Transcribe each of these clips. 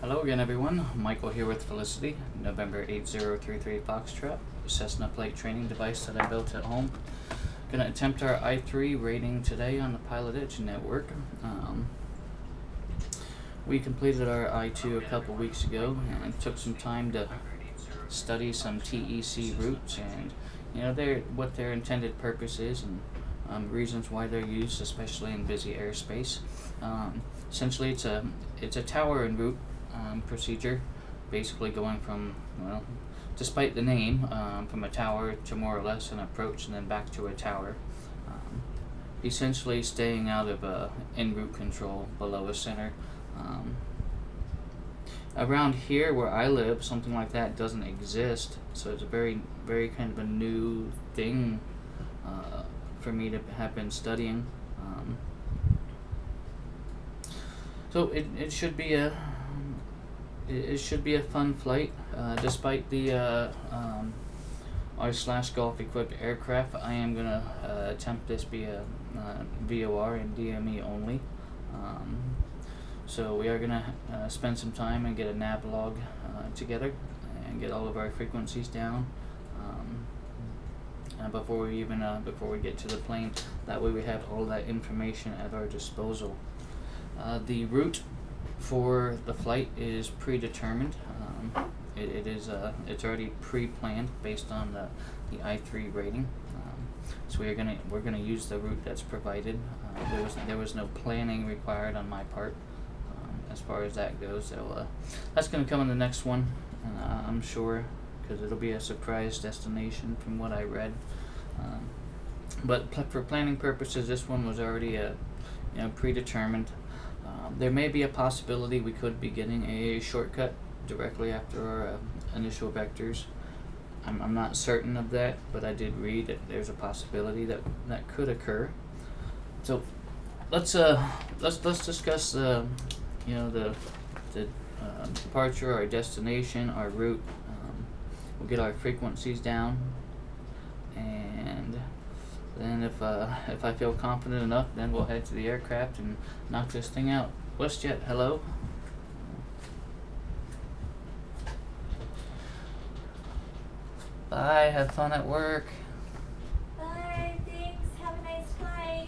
Hello again, everyone. Michael here with Felicity, November 8033 Foxtrot, Cessna plate training device that I built at home. Gonna attempt our I-3 rating today on the Pilot Edge network. We completed our I-2 a couple weeks ago and took some time to study some TEC routes and what their intended purpose is and reasons why they're used, especially in busy airspace. Essentially, it's a tower en route procedure, basically going from, despite the name, from a tower to more or less an approach and then back to a tower. Essentially staying out of en route control below a center. Around here where I live, something like that doesn't exist, so it's a very, very kind of a new thing for me to have been studying. So it should be a fun flight, despite the R/Golf equipped aircraft. I am gonna attempt this via VOR and DME only. So we are gonna spend some time and get a nav log together and get all of our frequencies down before we get to the plane. That way we have all that information at our disposal. The route for the flight is predetermined. It's already pre-planned based on the I-3 rating. So we're gonna use the route that's provided. There was no planning required on my part as far as that goes. So that's gonna come in the next one, I'm sure, because it'll be a surprise destination from what I read. But for planning purposes, this one was already predetermined. There may be a possibility we could be getting a shortcut directly after our initial vectors. I'm not certain of that, but I did read that there's a possibility that could occur. So let's discuss the departure, our destination, our route. We'll get our frequencies down, and then if I feel confident enough, then we'll head to the aircraft and knock this thing out. WestJet, hello. Bye, have fun at work. Bye, thanks, have a nice flight.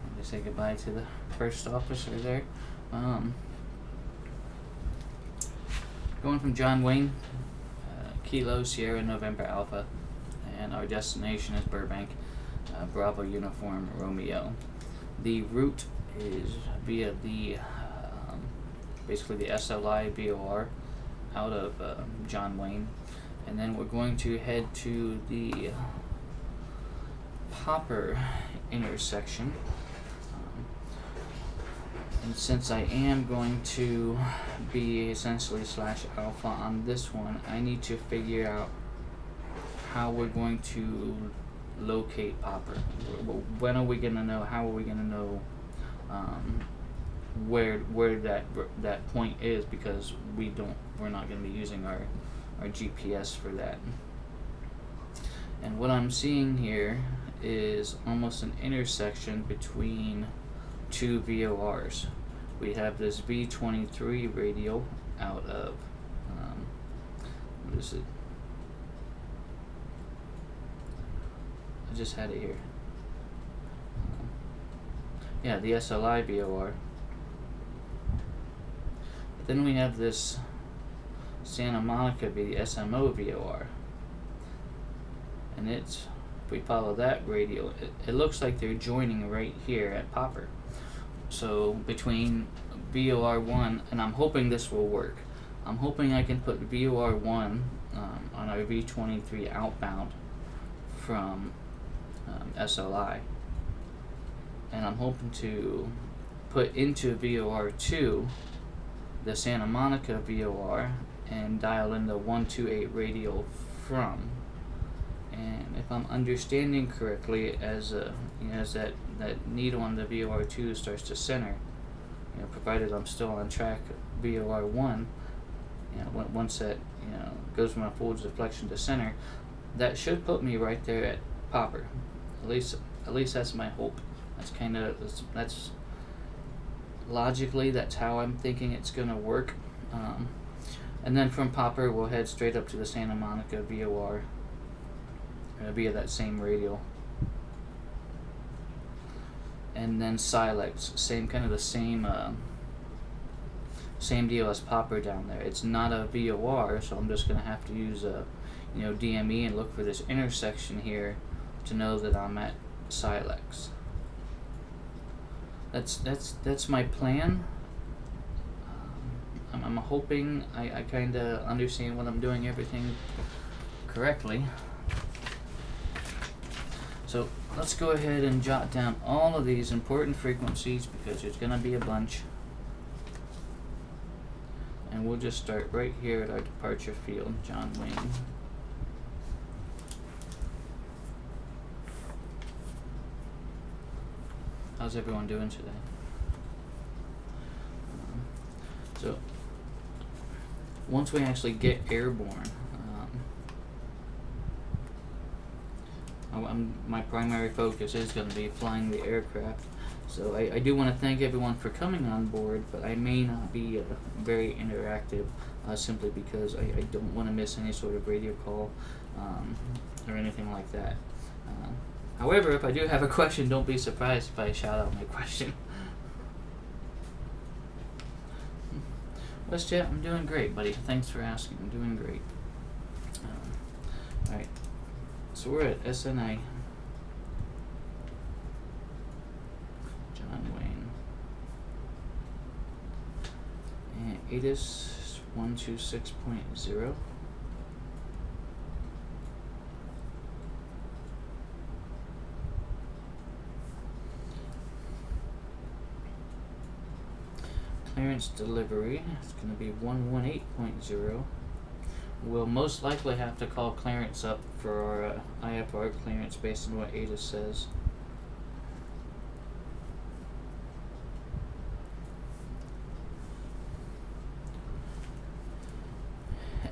Let me say goodbye to the first officer there. Going from John Wayne, Kilo Sierra November Alpha, and our destination is Burbank, Bravo Uniform Romeo. The route is via the basically the SLI VOR out of John Wayne, and then we're going to head to the Popper intersection. And since I am going to be essentially /alpha on this one, I need to figure out how we're going to locate Popper. When are we gonna know? How are we gonna know where that point is? Because we're not gonna be using our GPS for that. And what I'm seeing here is almost an intersection between two VORs. We have this V23 radial out of what is it? I just had it here. Yeah, the SLI VOR. But then we have this Santa Monica the SMO VOR. And if we follow that radial, it looks like they're joining right here at Popper. So between VOR1, and I'm hoping this will work. I'm hoping I can put VOR1 on our V23 outbound from SLI, and I'm hoping to put into VOR2 the Santa Monica VOR and dial in the 128 radial from. And if I'm understanding correctly, as that needle on the VOR2 starts to center, provided I'm still on track VOR1, once that goes from a forward deflection to center, that should put me right there at Popper. At least that's my hope. That's logically, that's how I'm thinking it's gonna work. And then from Popper, we'll head straight up to the Santa Monica VOR via that same radial. And then Silex, same kind of the same deal as Popper down there. It's not a VOR, so I'm just gonna have to use a DME and look for this intersection here to know that I'm at Silex. That's my plan. I'm hoping I kind of understand what I'm doing, everything correctly. So let's go ahead and jot down all of these important frequencies because there's going to be a bunch. And we'll just start right here at our departure field, John Wayne. How's everyone doing today? So once we actually get airborne, my primary focus is going to be flying the aircraft. So I do want to thank everyone for coming on board, but I may not be very interactive simply because I don't want to miss any sort of radio call or anything like that. However, if I do have a question, don't be surprised if I shout out my question. WestJet, I'm doing great, buddy. Thanks for asking. I'm doing great. Alright. So we're at SNA. John Wayne. And ATIS 126.0. Clearance delivery is going to be 118.0. We'll most likely have to call clearance up for our IFR clearance based on what ATIS says.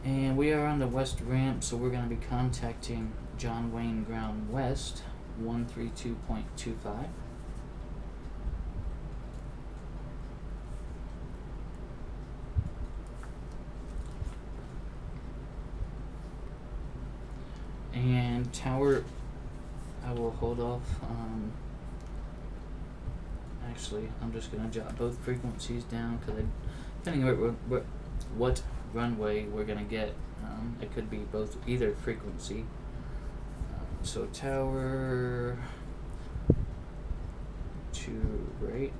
And we are on the west ramp, so we're going to be contacting John Wayne Ground West 132.25. And tower, I will hold off. Actually, I'm just going to jot both frequencies down because depending on what runway we're going to get, it could be either frequency. So tower 2 right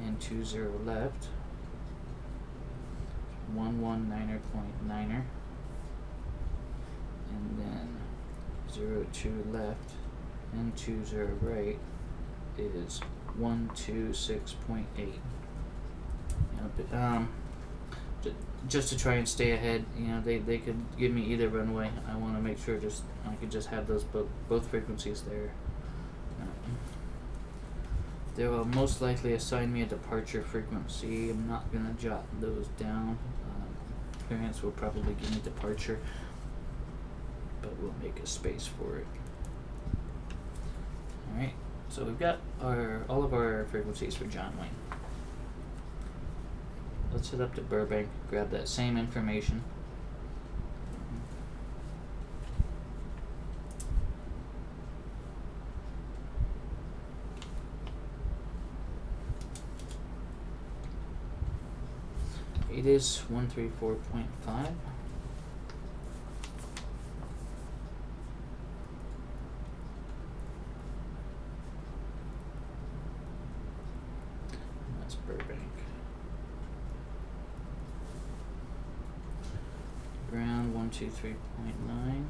and 20 left, 119.9er. And then 02 left and 20 right is 126.8. Just to try and stay ahead, they could give me either runway. I want to make sure I could just have those both frequencies there. They will most likely assign me a departure frequency. I'm not gonna jot those down. Clearance will probably give me departure, but we'll make a space for it. Alright, so we've got all of our frequencies for John Wayne. Let's head up to Burbank, grab that same information. It is 134.5. That's Burbank. Ground 123.9.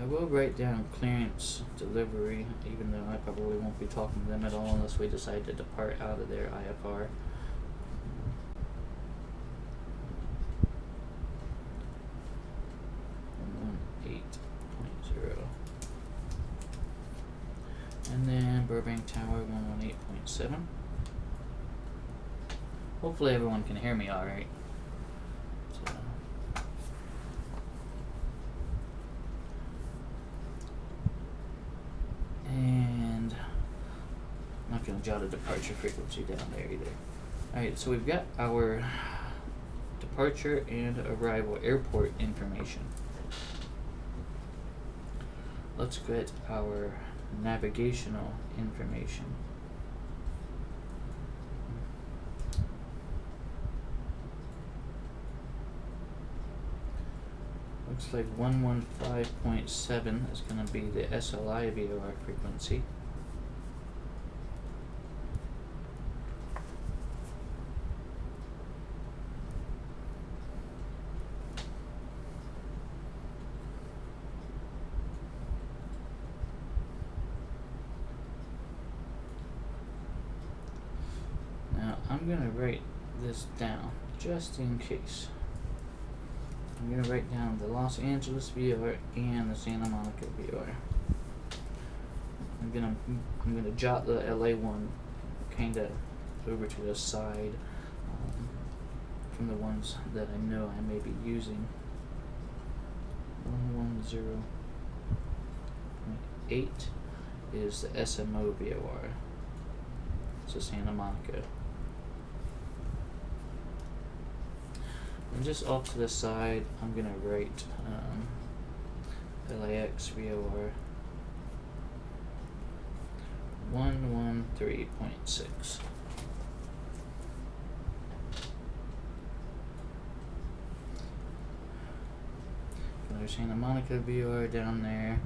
I will write down clearance delivery, even though I probably won't be talking to them at all unless we decide to depart out of their IFR. And then Burbank Tower 118.7. Hopefully everyone can hear me alright. gonna jot a departure frequency down there either. Alright, so we've got our departure and arrival airport information. Let's get our navigational information. Looks like 115.7 is going to be the SLI VOR frequency. Now I'm going to write this down just in case. I'm going to write down the Los Angeles VOR and the Santa Monica VOR. I'm gonna jot the LA one kind of over to the side from the ones that I know I may be using. 110.8 is the SMO VOR. So Santa Monica. And just off to the side, I'm gonna write LAX VOR 113.6. There's Santa Monica VOR down there.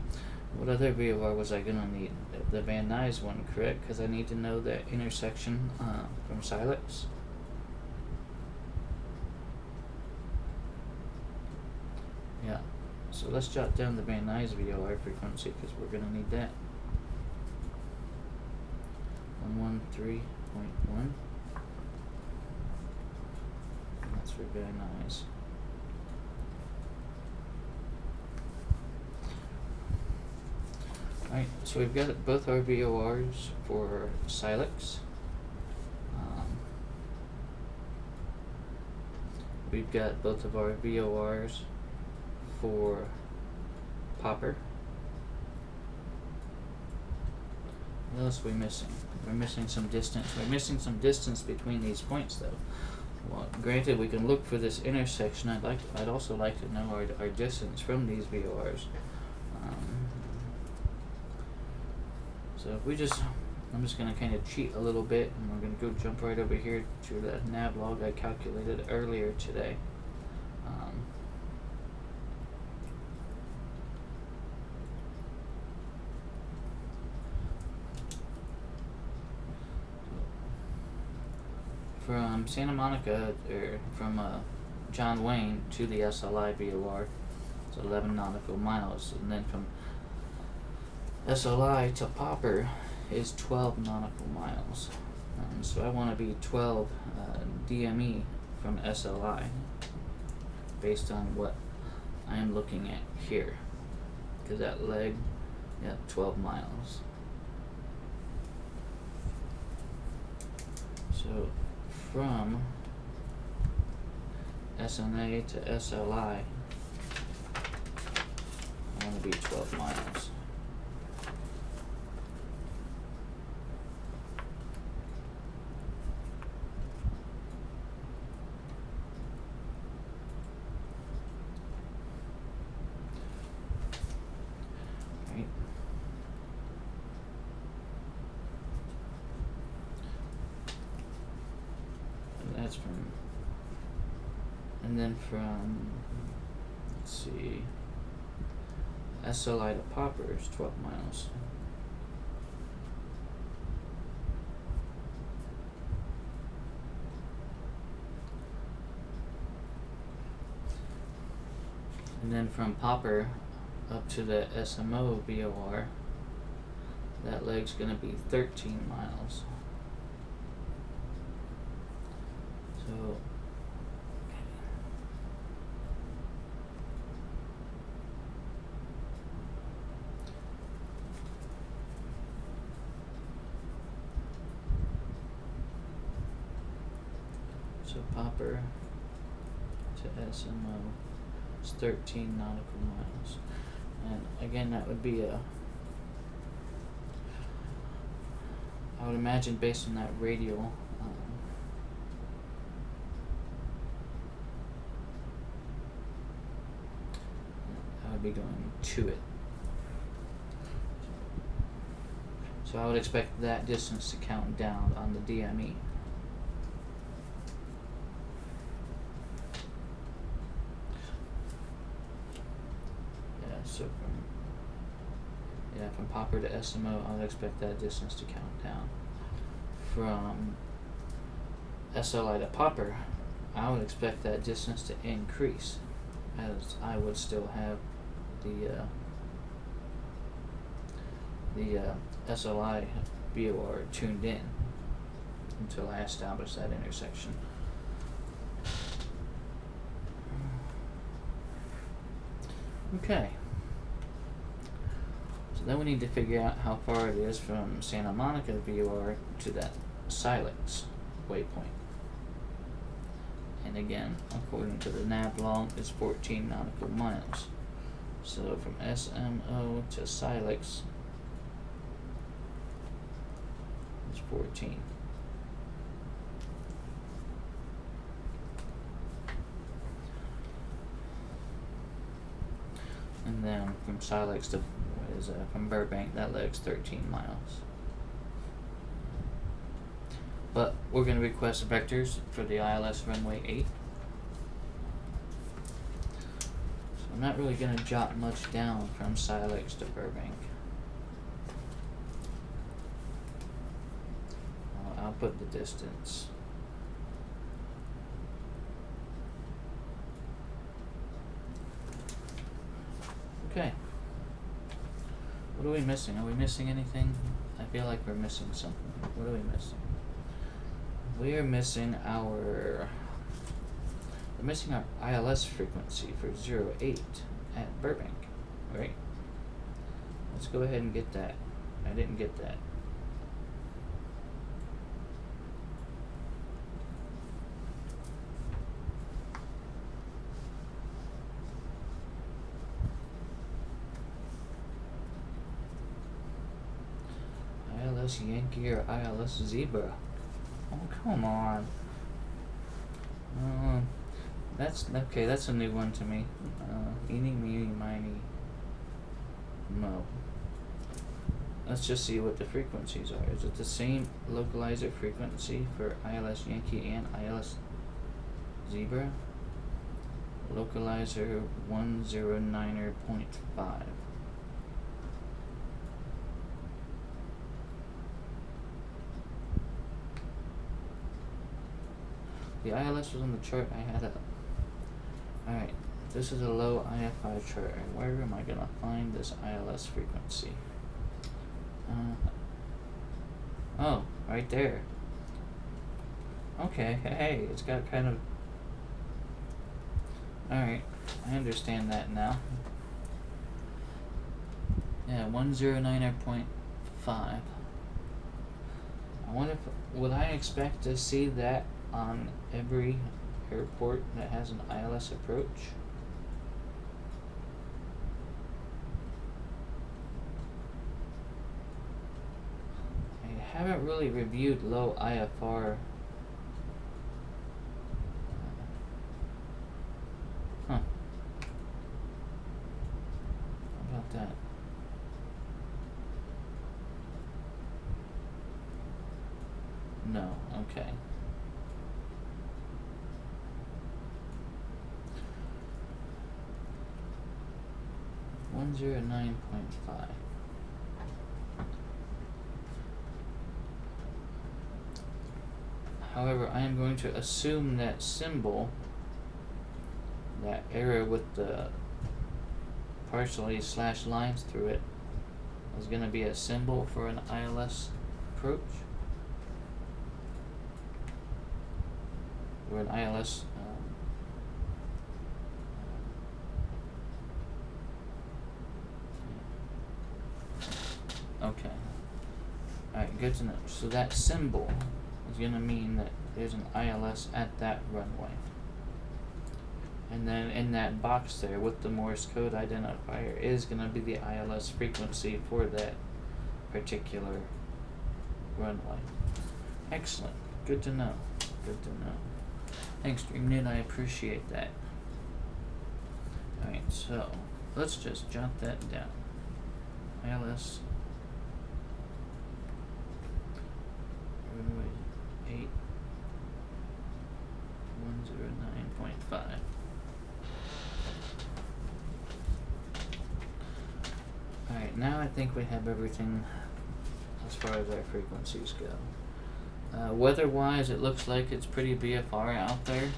What other VOR was I gonna need? The Van Nuys one, correct? Because I need to know that intersection from Silex. Yeah, so let's jot down the Van Nuys VOR frequency because we're going to need that. 113.1. And that's for Van Nuys. Alright, so we've got both our VORs for Silex. We've got both of our VORs for Popper. What else are we missing? We're missing some distance. We're missing some distance between these points, though. Well, granted, we can look for this intersection. I'd also like to know our distance from these VORs. So if I'm just gonna kind of cheat a little bit, and we're gonna go jump right over here to the nav log I calculated earlier today. From Santa Monica, or from John Wayne to the SLI VOR, it's 11 nautical miles, and then from SLI to Popper is 12 nautical miles. So I want to be 12 DME from SLI based on what I am looking at here, because that leg, 12 miles. So from SNA to SLI, I want to be 12 miles. Right. That's from, and then from, let's see, SLI to Popper is 12 miles. And then from Popper up to the SMO VOR, that leg's going to be 13 miles. So Popper to SMO is 13 nautical miles. And again, that would be I would imagine based on that radial, I would be going to it. So I would expect that distance to count down on the DME. So from Popper to SMO, I would expect that distance to count down. From SLI to Popper, I would expect that distance to increase, as I would still have the SLI BOR tuned in until I establish that intersection. Okay. So then we need to figure out how far it is from Santa Monica VOR to that Silex waypoint. And again, according to the nav log, it's 14 nautical miles. So from SMO to Silex, it's 14. And then from Silex to from Burbank, that leg's 13 miles. But we're going to request vectors for the ILS runway 8. So I'm not really going to jot much down from Silex to Burbank. I'll put the distance. Okay. What are we missing? Are we missing anything? I feel like we're missing something. What are we missing? We are missing our ILS frequency for 08 at Burbank, right? Let's go ahead and get that. I didn't get that. ILS Yankee or ILS Zebra? Oh, come on. That's okay. That's a new one to me. Eeny, meeny, miny, mo. Let's just see what the frequencies are. Is it the same localizer frequency for ILS Yankee and ILS Zebra? Localizer 109.5. The ILS was on the chart I had up. Alright, this is a low IFR chart. Where am I gonna find this ILS frequency? Oh, right there. Okay, hey, it's got kind of... Alright, I understand that now. Yeah, 109.5. I wonder if... Would I expect to see that on every airport that has an ILS approach? I haven't really reviewed low IFR. How about that? No, okay. One 109.5. However, I am going to assume that symbol, that arrow with the partially slashed lines through it, is going to be a symbol for an ILS approach, or an ILS okay. Alright, good to know. So that symbol is going to mean that there's an ILS at that runway. And then in that box there with the Morse code identifier is going to be the ILS frequency for that particular runway. Excellent. Good to know. Good to know. Thanks, DreamNet. I appreciate that. Alright, so let's just jot that down. ILS runway 8109.5. Alright, now I think we have everything as far as our frequencies go. Weather-wise, it looks like it's pretty BFR out there.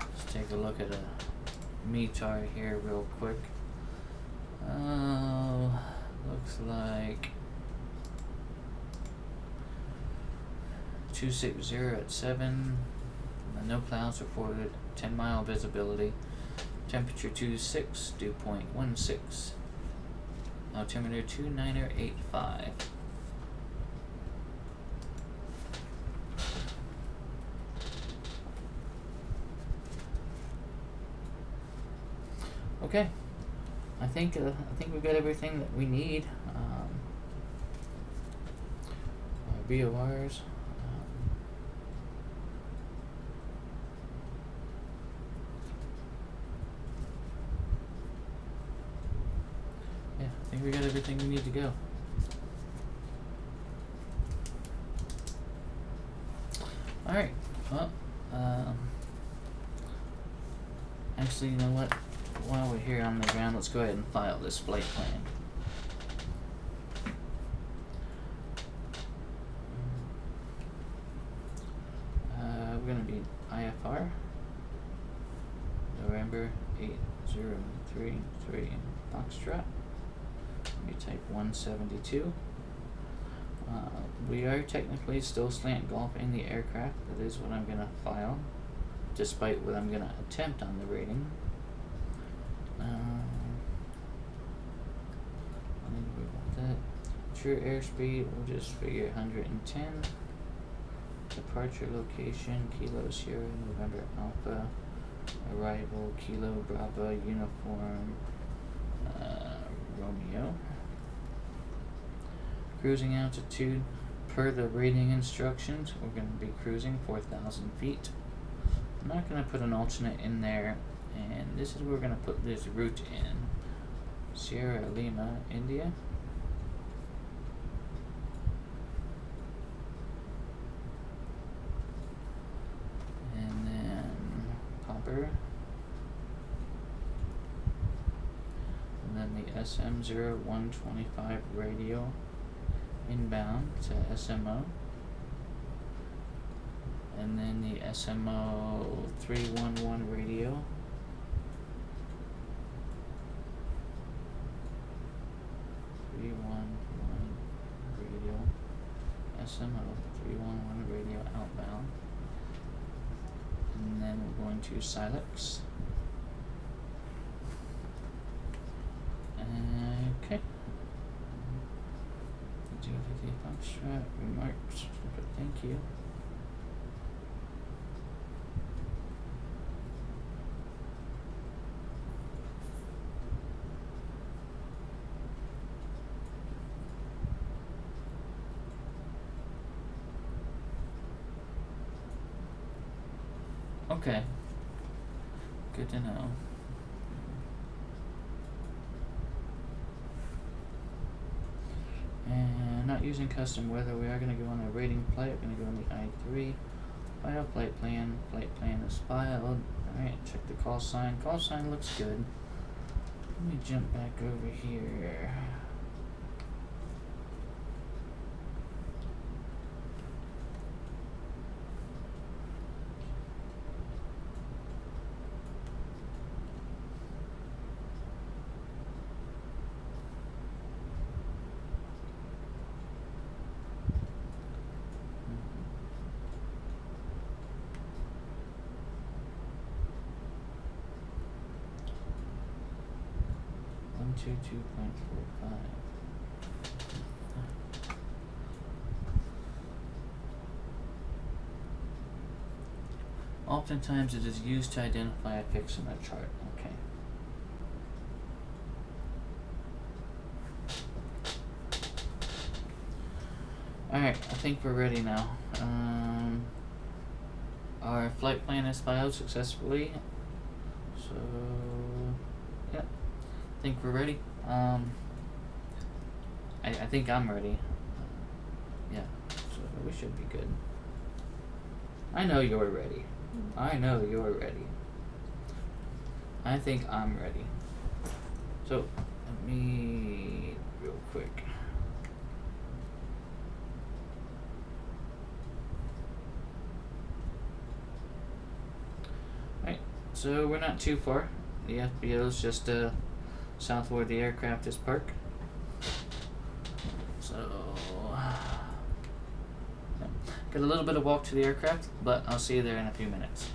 Let's take a look at a METAR here real quick. Looks like 260 at 7. No clouds reported. 10-mile visibility. Temperature 26, dew point 16. Altimeter 2985. Okay, I think we've got everything that we need. Our VORs. Yeah, I think we got everything we need to go. All right. Well, actually, you know what? While we're here on the ground, let's go ahead and file this flight plan. We're going to be IFR, November 8033 Foxtrot. We type 172. We are technically still slant golfing the aircraft. That is what I'm going to file, despite what I'm going to attempt on the rating. That true airspeed, we'll just figure 110. Departure location, Kilo Sierra, November Alpha. Arrival, Kilo Bravo, Uniform, Romeo. Cruising altitude, per the rating instructions, we're going to be cruising 4,000 feet. I'm not going to put an alternate in there, and this is where we're going to put this route in. Sierra Lima, India. And then Popper. And then the SM0125 radio inbound to SMO. And then the SMO 311 radio. Radio. SMO 311 radio outbound. And then we're going to Silex. Okay. 050 Foxtrot remarks. Thank you. Okay. Good to know. And not using custom weather, we are going to go on a rating flight. We're going to go on the I-3. File flight plan. Flight plan is filed. Alright, check the call sign. Call sign looks good. Let me jump back over here. To 2.45. Oftentimes it is used to identify a fix in a chart. Okay. Alright, I think we're ready now. Our flight plan is filed successfully. So, yeah, I think we're ready. I think I'm ready. Yeah, so we should be good. I know you're ready. I know you're ready. I think I'm ready. So, let me real quick. Alright, so we're not too far. The FBO is just south where the aircraft is parked. So, yeah. Got a little bit of walk to the aircraft, but I'll see you there in a few minutes.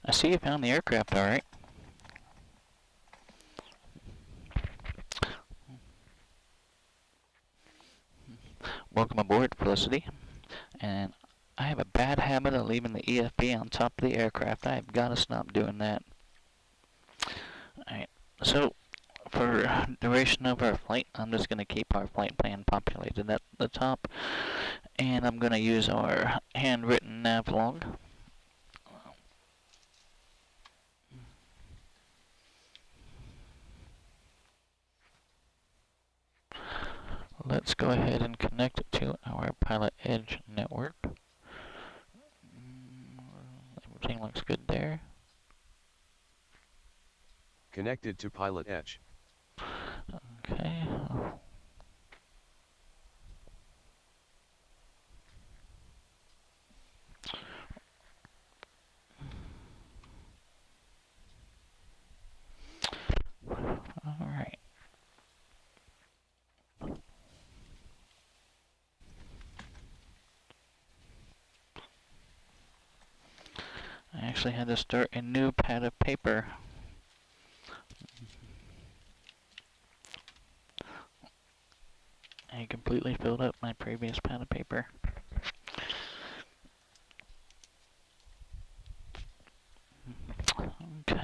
I see you found the aircraft, alright. Welcome aboard, Felicity. And I have a bad habit of leaving the EFB on top of the aircraft. I have got to stop doing that. Alright, so for duration of our flight, I'm just going to keep our flight plan populated at the top. And I'm going to use our handwritten nav log. Let's go ahead and connect it to our Pilot Edge network. Everything looks good there. Connected to Pilot Edge. Okay. Alright. I actually had to start a new pad of paper. I completely filled up my previous pad of paper. Okay.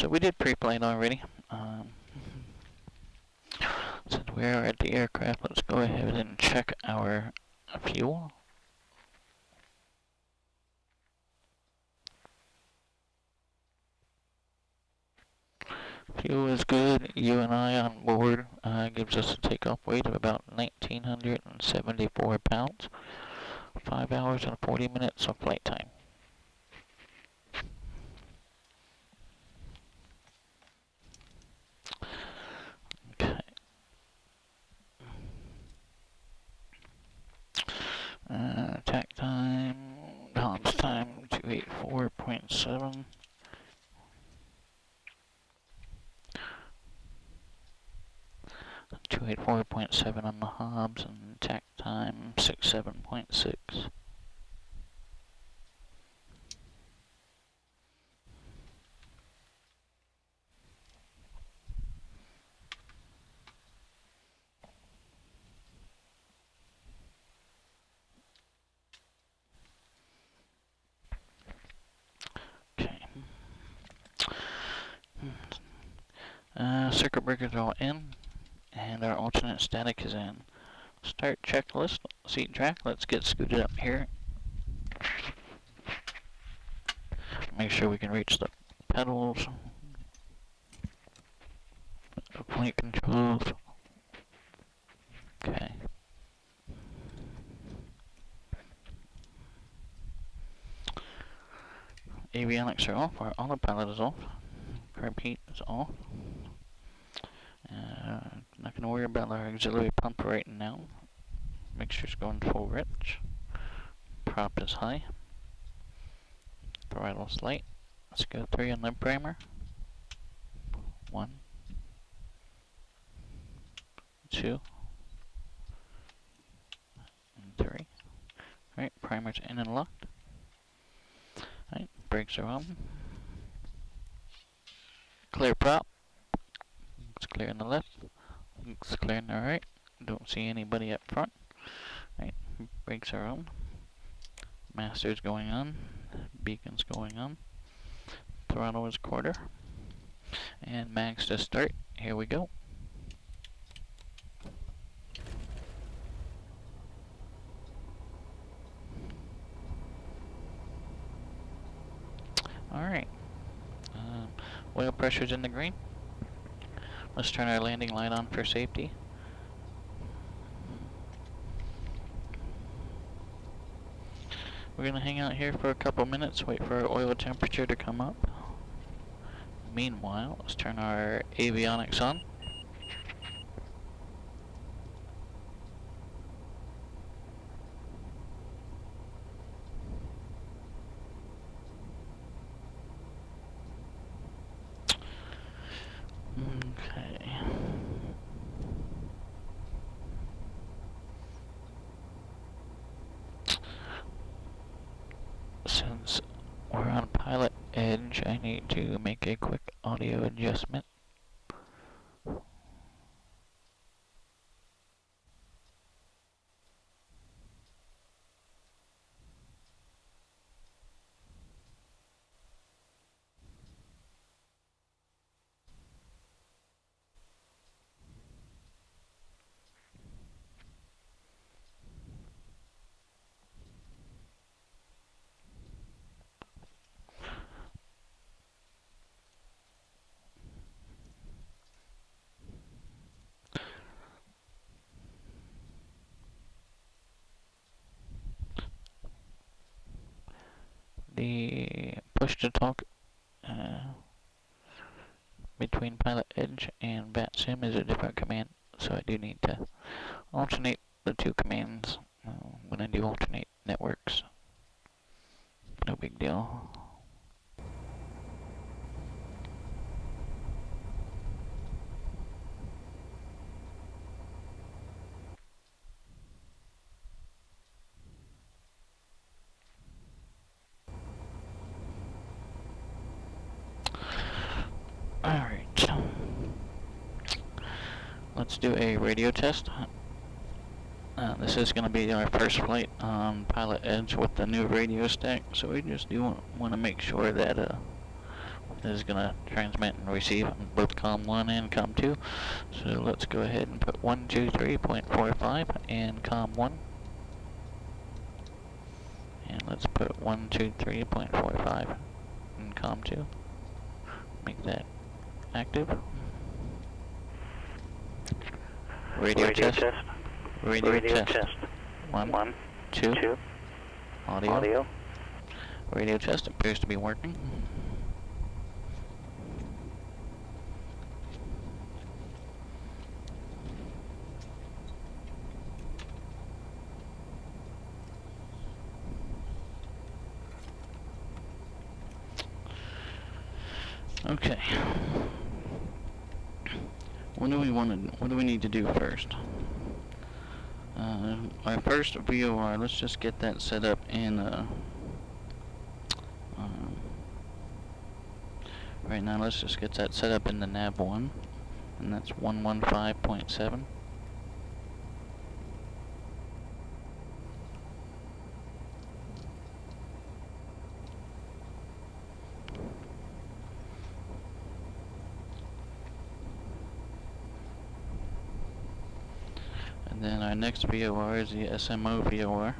So we did pre-flight already. Since we're at the aircraft, let's go ahead and check our fuel. Fuel is good. UNI on board gives us a takeoff weight of about 1,974 pounds. 5 hours and 40 minutes of flight time. Okay. Attack time, comms time 284.7. 284.7 on the Hobbs, and attack time 67.6. Okay. Circuit breakers are all in, and our alternate static is in. Start checklist, seat track. Let's get scooted up here. Make sure we can reach the pedals, the flight controls. Okay. Avionics are off. Our autopilot is off. Carb heat is off. Not going to worry about our auxiliary pump right now. Mixture's going full rich. Prop is high. Throttle's light. Let's go 3 on the primer. 1, 2, and 3. Alright, primer's in and locked. Alright, brakes are on. Clear prop. Looks clear on the left. Looks clear on the right. Don't see anybody up front. Alright, brakes are on. Master's going on. Beacon's going on. Throttle is quarter. And max to start. Here we go. Alright. Oil pressure's in the green. Let's turn our landing light on for safety. We're gonna hang out here for a couple minutes, wait for our oil temperature to come up. Meanwhile, let's turn our avionics on. Okay. Since we're on pilot edge, I need to make a quick audio adjustment. The push to talk between pilot edge and VATSIM is a different command, so I do need to alternate the two commands when I do alternate networks. No big deal. Alright. Let's do a radio test. This is going to be our first flight on Pilot Edge with the new radio stack, so we just do want to make sure that is going to transmit and receive on both COM 1 and COM 2. So let's go ahead and put 123.45 in COM 1. And let's put 123.45 in COM 2. Make that active. Radio test. Radio test. 1, 2. Audio. Radio test appears to be working. Okay. What do we need to do first? Our first VOR, let's just get that set up in right now let's just get that set up in the nav 1, and that's 115.7. And then our next VOR is the SMO VOR.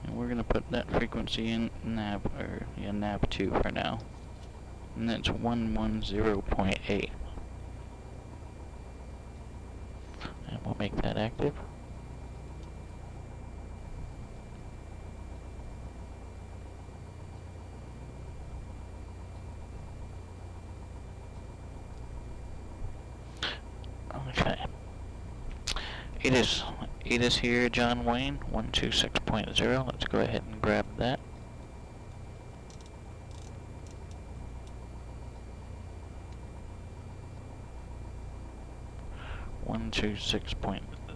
And we're going to put that frequency in nav 2 for now. And that's 110.8. And we'll make that active. Okay. It is here, John Wayne, 126.0. Let's go ahead and grab that.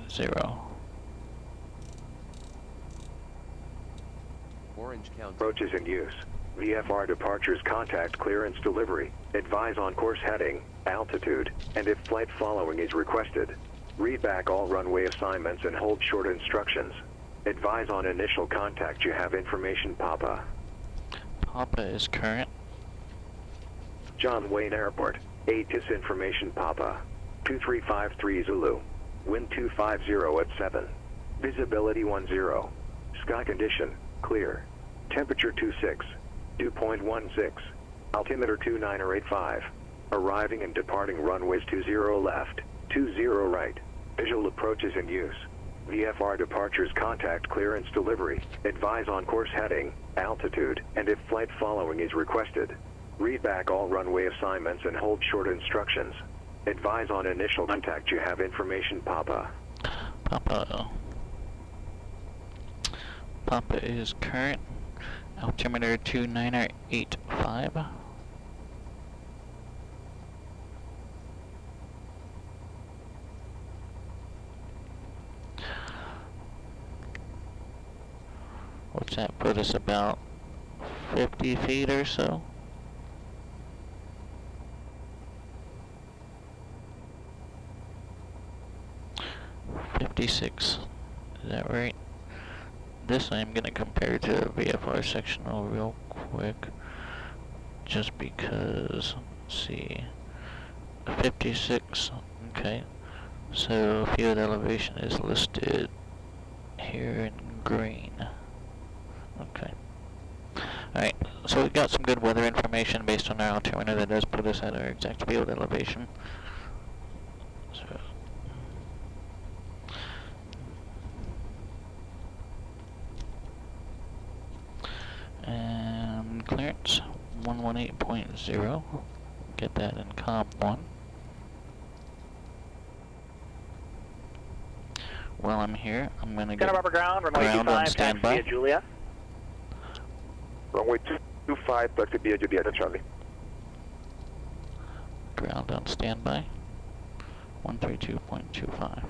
.0. Orange County. Approaches in use. VFR departures, contact clearance, delivery. Advise on course heading, altitude, and if flight following is requested. Read back all runway assignments and hold short instructions. Advise on initial contact. You have information, Papa. Papa is current. John Wayne Airport. ATIS information, Papa. 2353 Zulu. Wind 250 at 7. Visibility 10. Sky condition, clear. Temperature 26. Dew point 16. Altimeter 2985. Arriving and departing runways 20 left, 20 right. Visual approaches in use. VFR departures, contact clearance, delivery. Advise on course heading, altitude, and if flight following is requested. Read back all runway assignments and hold short instructions. Advise on initial contact. You have information, Papa. Papa is current. Altimeter 2985. What's that put us, about 50 feet or so? .56, is that right? This I'm going to compare to a VFR sectional real quick, just because, let's see, 56, okay, so field elevation is listed here in green. Okay. Alright, so we've got some good weather information based on our altimeter that does put us at our exact field elevation. So, and clearance 118.0. Get that in COM 1. While I'm here, I'm going to get ground on standby. Julia. Runway 25, taxi via Julieta, Charlie. Ground on standby. 132.25.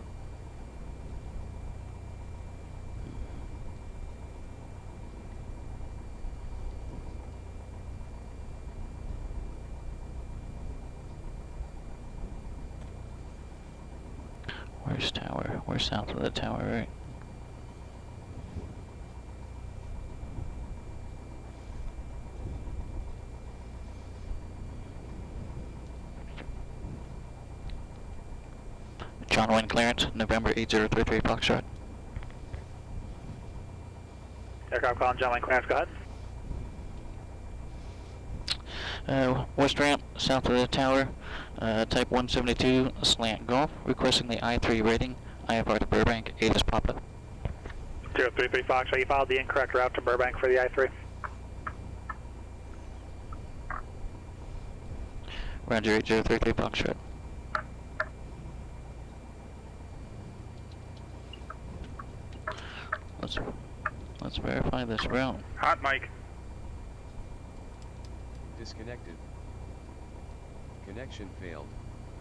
Where's tower? We're south of the tower, right? John Wayne clearance, November 8033 Foxtrot. Aircraft calling John Wayne clearance, go ahead. West ramp, south of the tower, type 172, slant golf, requesting the I-3 rating, IFR to Burbank, ATIS Papa. 033 Foxtrot, you followed the incorrect route to Burbank for the I-3. Roger, 8033 Foxtrot. Let's verify this route. Hot mic. Disconnected. Connection failed.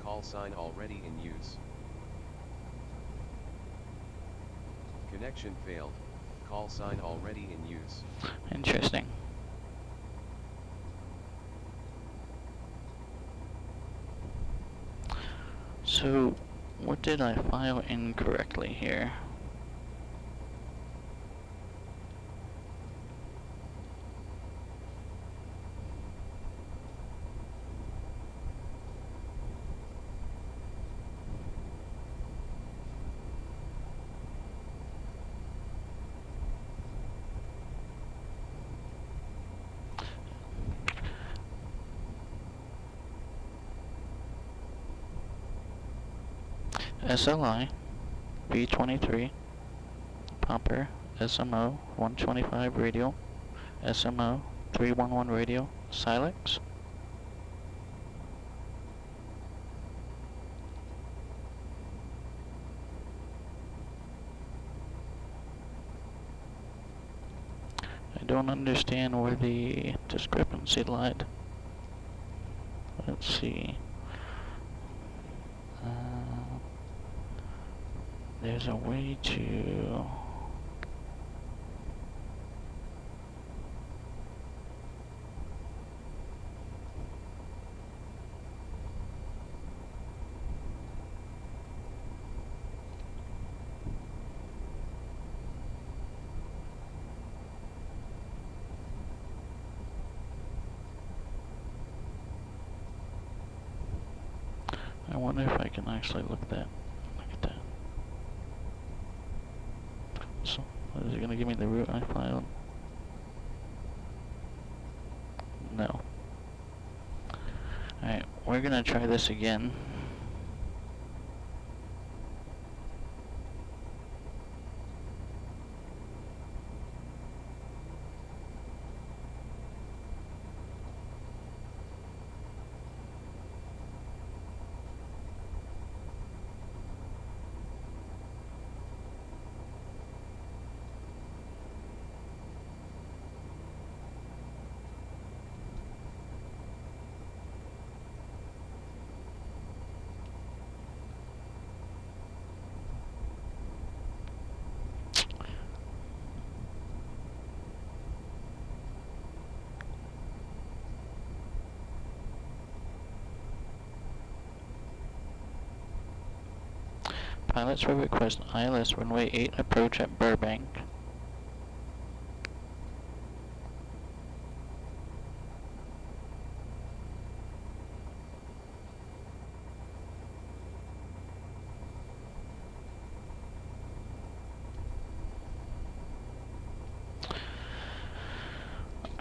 Call sign already in use. Connection failed. Call sign already in use. Interesting. So, what did I file incorrectly here? SLI, B23, Popper, SMO, 125 radial, SMO, 311 radial, Silex. I don't understand where the discrepancy lied. Let's see. There's a way to... I wonder if I can actually look at that. So, is it going to give me the route I filed? No. Alright, we're going to try this again. Pilots will request ILS runway 8 approach at Burbank.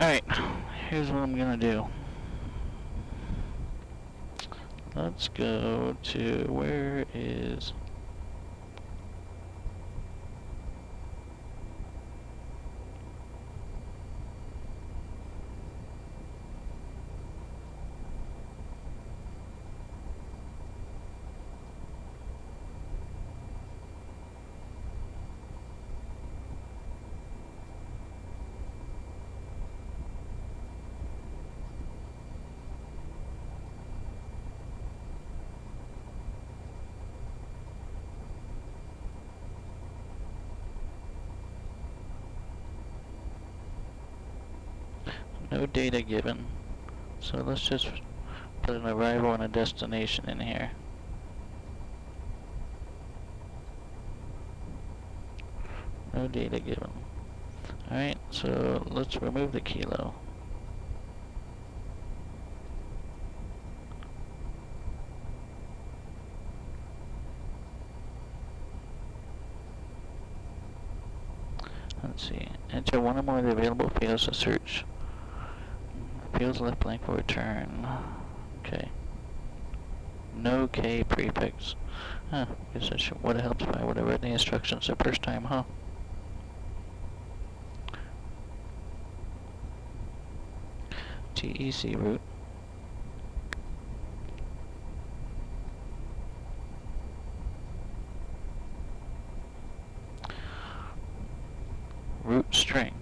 Alright, here's what I'm gonna do. Let's go to, where is... No data given. So let's just put an arrival and a destination in here. No data given. Alright, so let's remove the kilo. Let's see. Enter one or more of the available fields to search. Fields left blank will return. Okay. No K prefix. Huh. Guess that would have helped if I would have read the instructions the first time, huh? TEC route. Route string.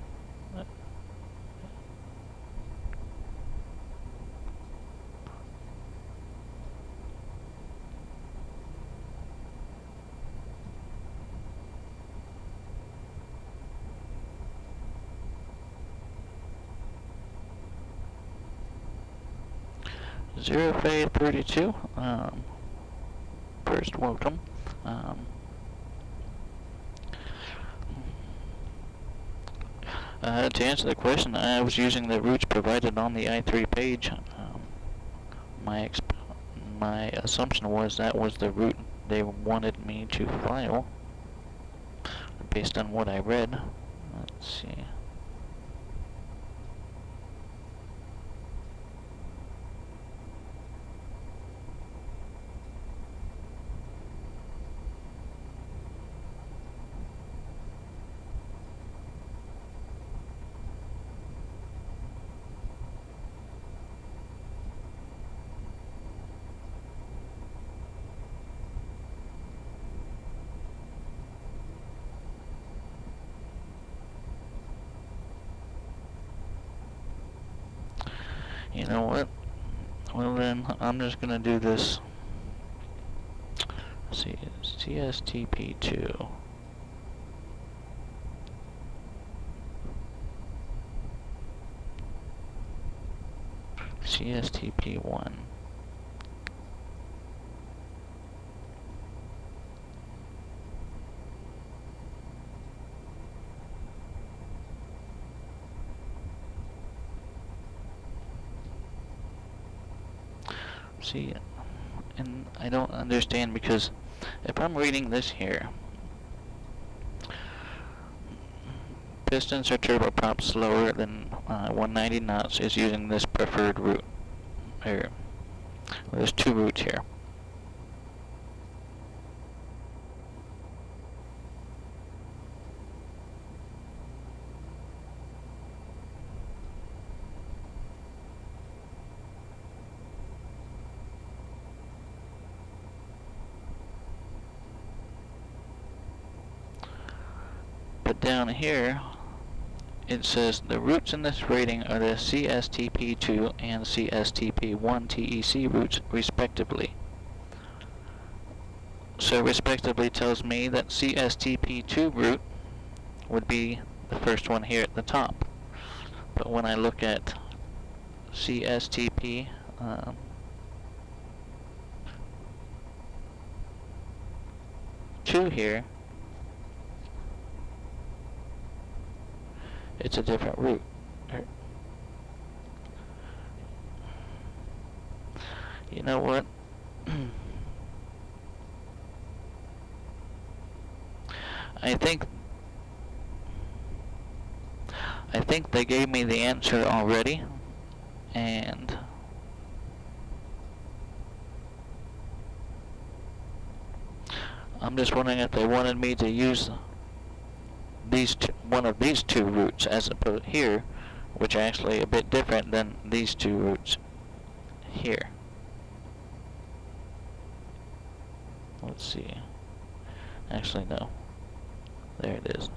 Zero Phase 32. First, welcome. To answer the question, I was using the routes provided on the I-3 page. My assumption was that was the route they wanted me to file, based on what I read. Let's see. You know what? Well then, I'm just gonna do this. Let's see, CSTP2. CSTP1. See, and I don't understand, because if I'm reading this here, pistons or turboprops slower than 190 knots is using this preferred route. Here, there's two routes here. But down here, it says the routes in this rating are the CSTP2 and CSTP1 TEC routes, respectively. So respectively tells me that CSTP2 route would be the first one here at the top. But when I look at CSTP, two here, it's a different route. You know what? I think they gave me the answer already, and I'm just wondering if they wanted me to use one of these two routes as opposed here, which are actually a bit different than these two routes here. Let's see. Actually, no. There it is.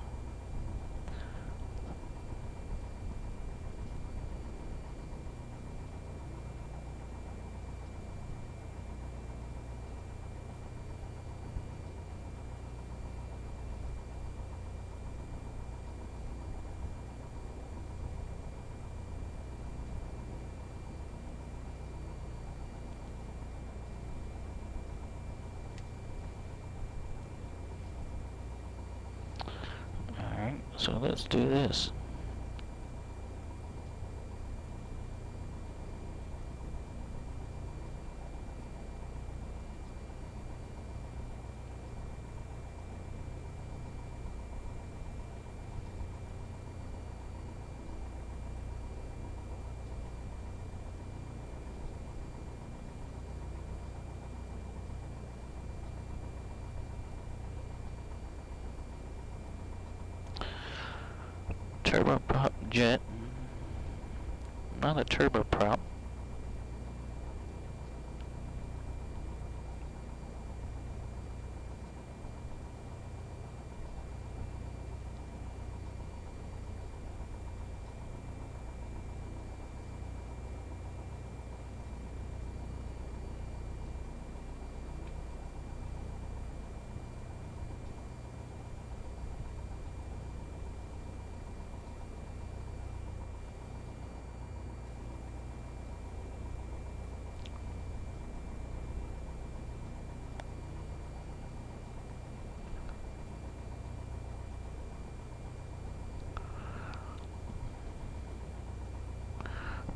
So let's do this. turboprop jet. Not a turboprop.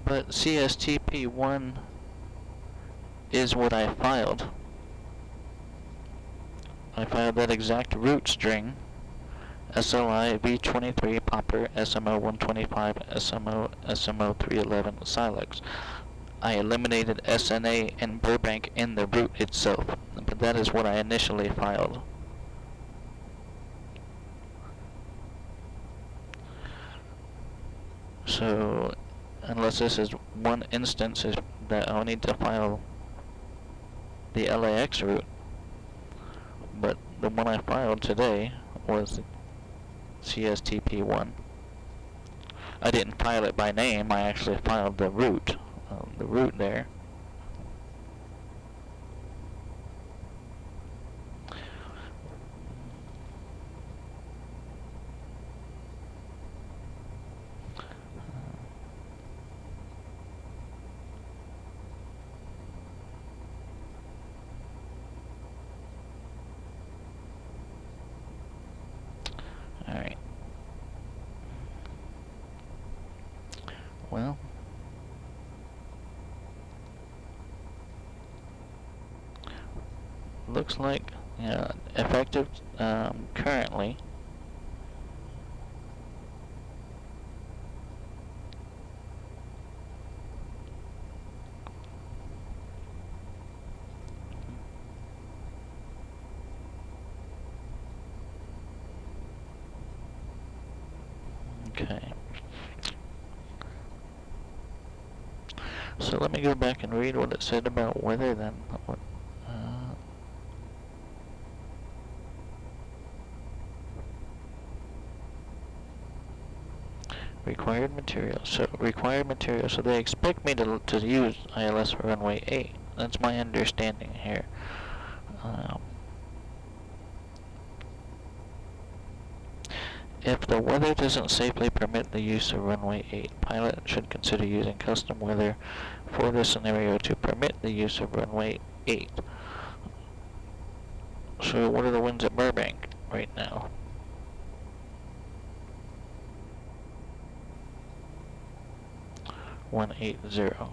But CSTP1 is what I filed. I filed that exact root string, SLI V23 Popper SMO 125 SMO SMO 311 Silex. I eliminated SNA and Burbank in the root itself, but that is what I initially filed. So, unless this is one instance is that I'll need to file the LAX route, but the one I filed today was CSTP1. I didn't file it by name, I actually filed the route there. Alright. Well, looks like effective currently. Okay. So let me go back and read what it said about weather then. Required material. So required material. So they expect me to use ILS for runway 8. That's my understanding here. If the weather doesn't safely permit the use of runway 8, pilot should consider using custom weather for this scenario to permit the use of runway 8. So what are the winds at Burbank right now? .180.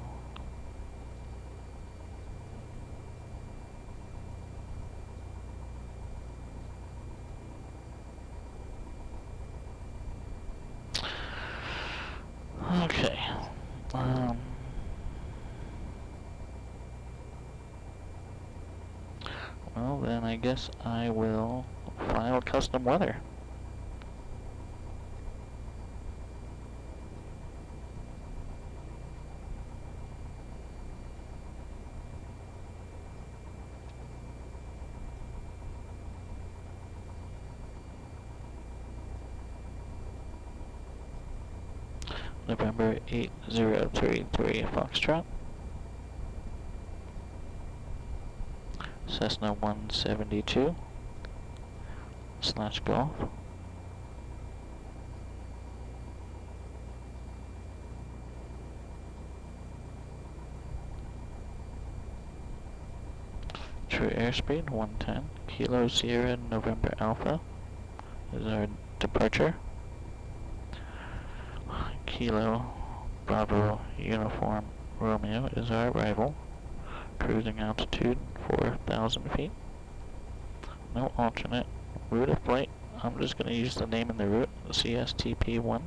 Okay. Well, then I guess I will file custom weather. November 8033 Foxtrot. Cessna 172 / Golf. True airspeed 110. Kilo Sierra November Alpha is our departure. Kilo Bravo Uniform Romeo is our arrival. Cruising altitude 4,000 feet. No alternate. Route of flight, I'm just going to use the name in the route, CSTP1.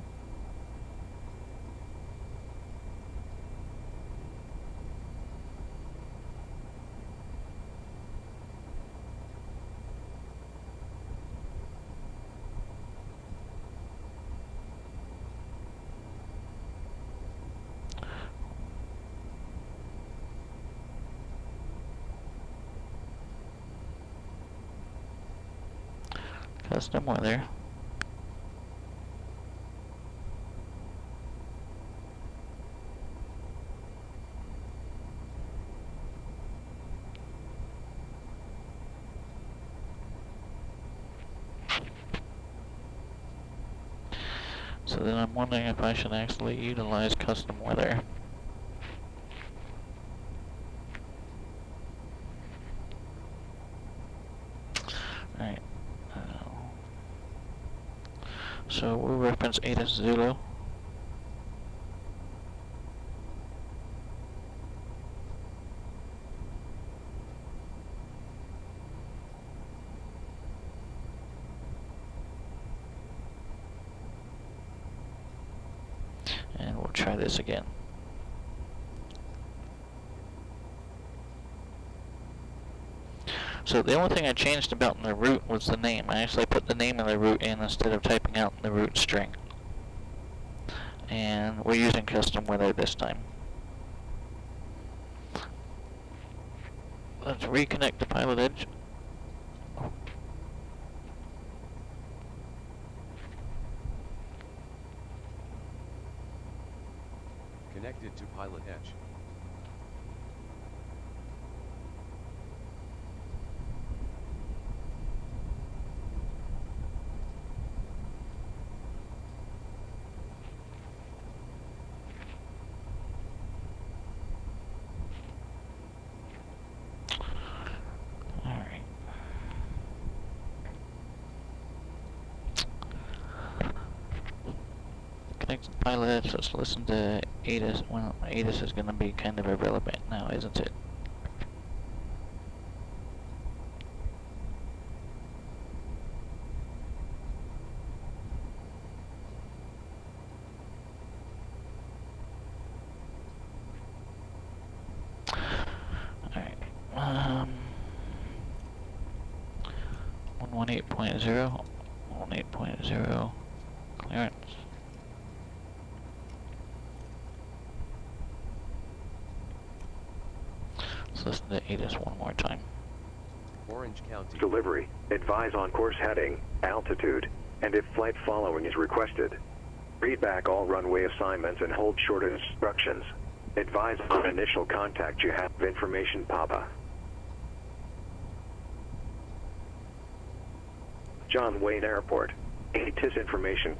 custom weather. So then I'm wondering if I should actually utilize custom weather. Alright. So we'll reference ATIS Zulu. And we'll try this again. So the only thing I changed about in the route was the name. I actually put the name of the route in instead of typing out the route string. And we're using custom weather this time. Let's reconnect to Pilot Edge. Connected to Pilot Edge. Alright. Connect to Pilot Edge. Let's listen to ATIS. Well, ATIS is going to be kind of irrelevant now, isn't it? Alright. 118.0. 118.0 clearance. Let's listen to ATIS one more time. Orange County. Delivery. Advise on course heading, altitude, and if flight following is requested. Read back all runway assignments and hold short instructions. Advise on initial contact you have information, Papa. John Wayne Airport. ATIS information.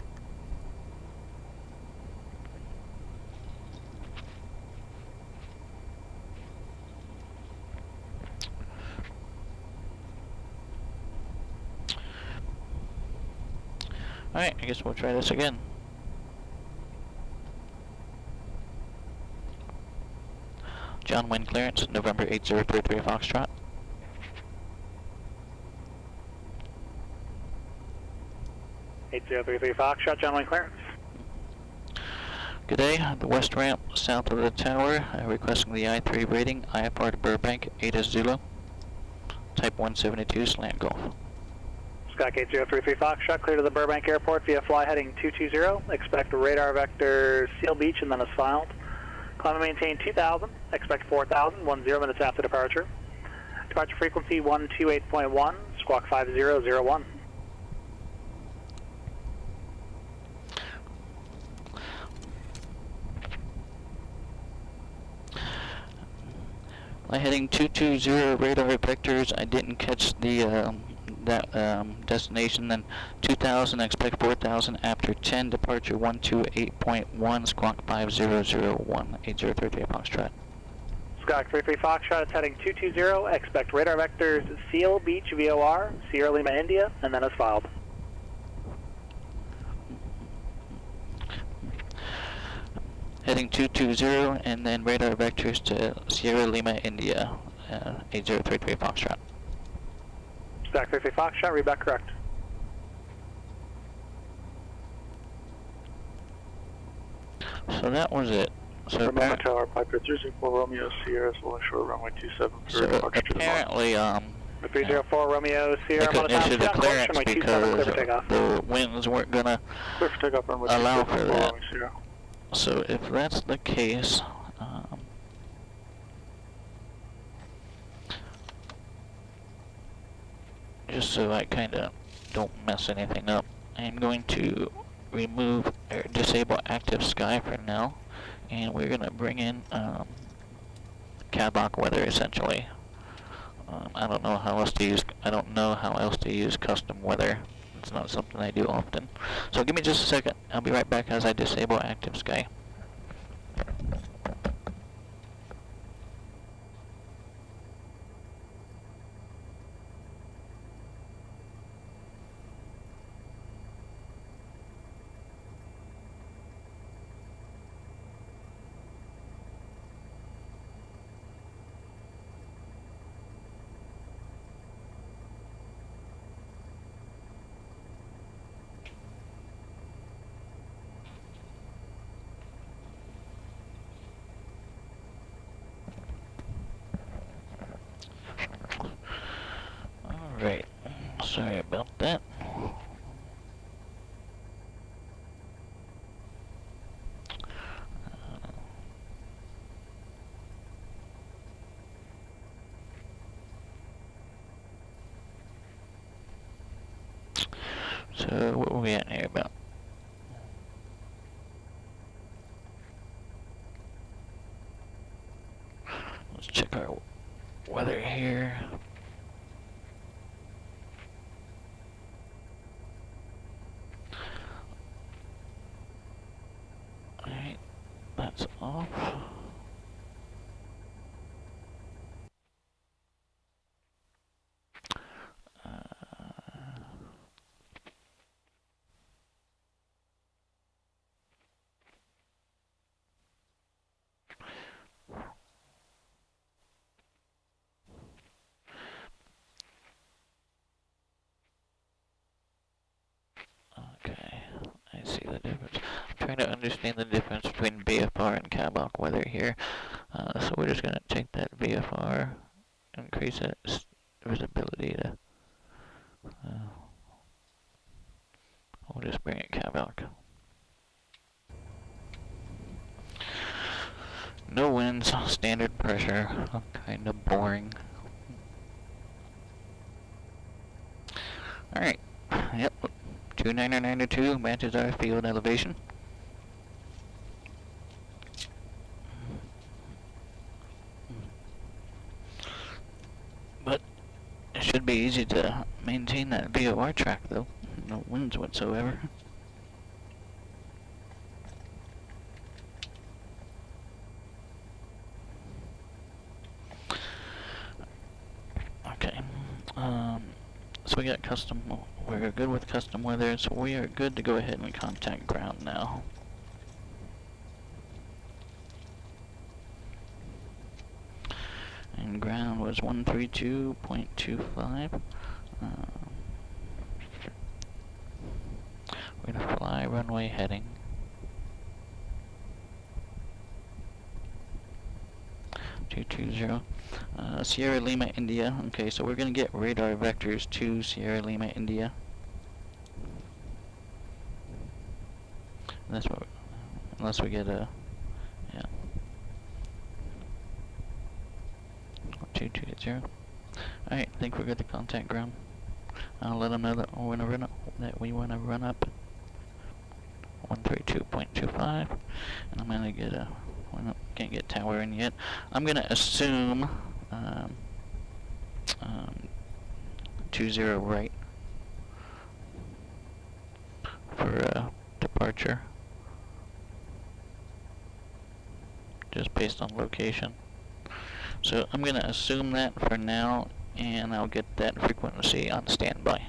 Alright, I guess we'll try this again. John Wayne clearance, November 8033 Foxtrot. .8033 Foxtrot, John Wayne clearance. Good day, the west ramp south of the tower, requesting the I-3 rating, IFR to Burbank, ATIS Zulu, type 172 slant Gulf. Skyk 8033 Foxtrot, clear to the Burbank Airport via fly heading 220. Expect radar vector Seal Beach and then as filed. Climb and maintain 2000. Expect 4000, 10 minutes after departure. Departure frequency 128.1, squawk 5001. Fly heading 220 radar vectors. I didn't catch the destination. Then 2000, expect 4000 after 10. Departure 128.1, squawk 5001. 8033 Foxtrot. Skyk 33 Foxtrot, it's heading 220. Expect radar vectors Seal Beach VOR, Sierra Lima, India, and then as filed. Heading 220 and then radar vectors to Sierra Lima, India. 8033 Foxtrot. Skyk 33 Foxtrot, read back correct. So that was it. So Remember Tower, Piper 304 Romeo Sierra, so ensure runway 27 for so departure to the north. apparently, 304 Romeo they Sierra, couldn't issue the clearance runway 27, clear for because takeoff. the winds weren't gonna Clear for takeoff, runway allow 27 for for that. Romeo Sierra. So if that's the case, just so I kind of don't mess anything up. I'm going to remove or disable active sky for now, and we're gonna bring in KBUR weather essentially. I don't know how else to use. I don't know how else to use custom weather. It's not something I do often. So give me just a second. I'll be right back as I disable active sky. Alright, sorry about that. So what were we at here about? Let's check our weather here. Alright, that's off. Okay, I see the difference. I'm trying to understand the difference between VFR and KBUR weather here. So we're just gonna take that VFR, increase its visibility to, we'll just bring it KBUR. No winds, standard pressure, kind of boring. Alright, yep, 29992 matches our field elevation. But it should be easy to maintain that VOR track though, no winds whatsoever. Okay, so we got custom, we're good with custom weather, so we are good to go ahead and contact ground now. And ground was 132.25. We're gonna fly runway heading 220. Sierra Lima, India. Okay, so we're gonna get radar vectors to Sierra Lima, India. That's what, unless we get a, yeah. 220. Alright, I think we're good to contact ground. I'll let them know that we want to run up 132.25, and I'm gonna get a. Can't get tower in yet. I'm gonna assume 20 right for departure, just based on location. So I'm gonna assume that for now, and I'll get that frequency on standby.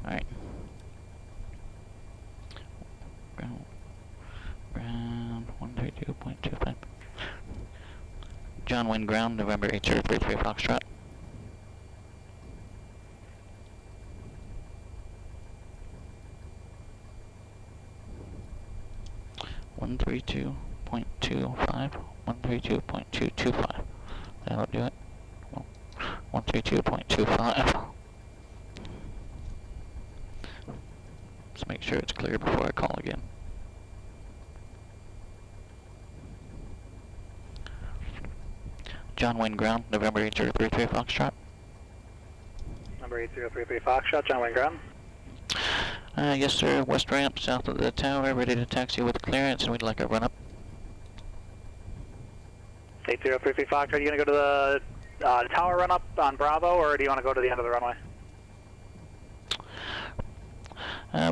Alright. Ground 132.25. John Wayne ground, November 8033 Foxtrot. One 132.25. 132.225. That'll do it. Well, 132.25. Let's make sure it's clear before I call again. John Wayne ground, November 8033 Foxtrot. Number 8033 Foxtrot, John Wayne ground. Yes sir, west ramp south of the tower, ready to taxi with clearance, and we'd like a run up. 8033 Foxtrot, are you going to go to the tower run up on Bravo, or do you want to go to the end of the runway?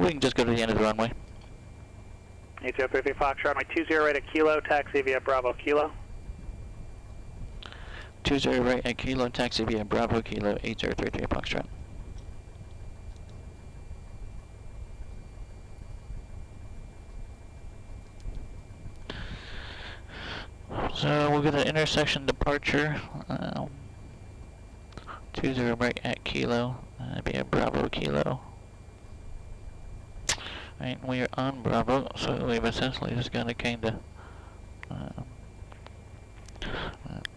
We can just go to the end of the runway. 8033 Foxtrot, runway 20 right at Kilo, taxi via Bravo Kilo. 20 right at Kilo, taxi via Bravo Kilo, 8033 Foxtrot. So we'll get an intersection departure, 20 right at Kilo, via Bravo Kilo. Right, we are on Bravo, so we've essentially just got to kinda,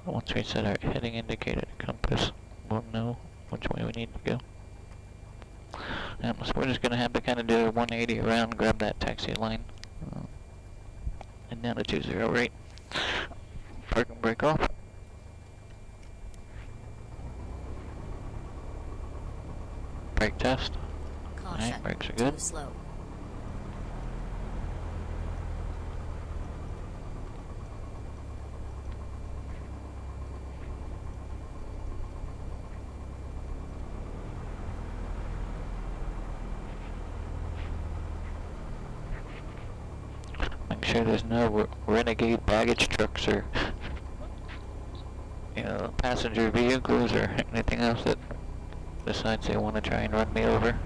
once we set our heading indicator compass, we'll know which way we need to go. So we're just gonna have to kinda do a 180 around, grab that taxi line, and down to 20 right. Park and brake off. Brake test. Alright, brakes are good. Too slow. Make sure there's no renegade baggage trucks or passenger vehicles or anything else that decides they want to try and run me over.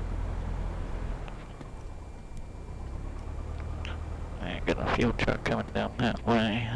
I got a fuel truck coming down that way.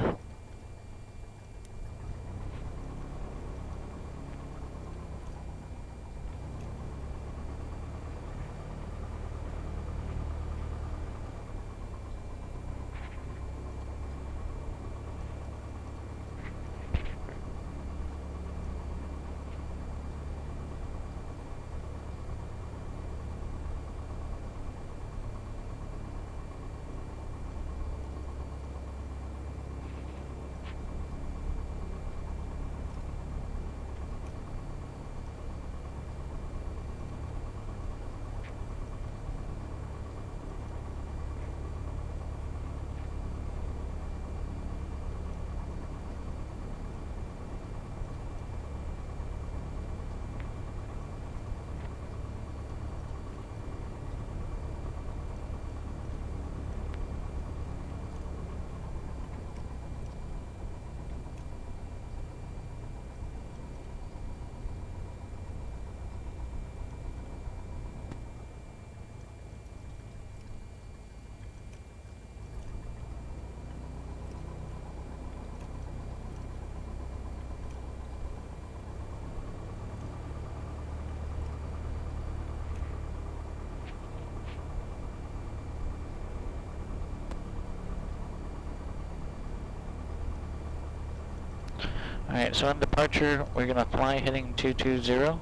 Alright, so on departure, we're going to fly heading 220,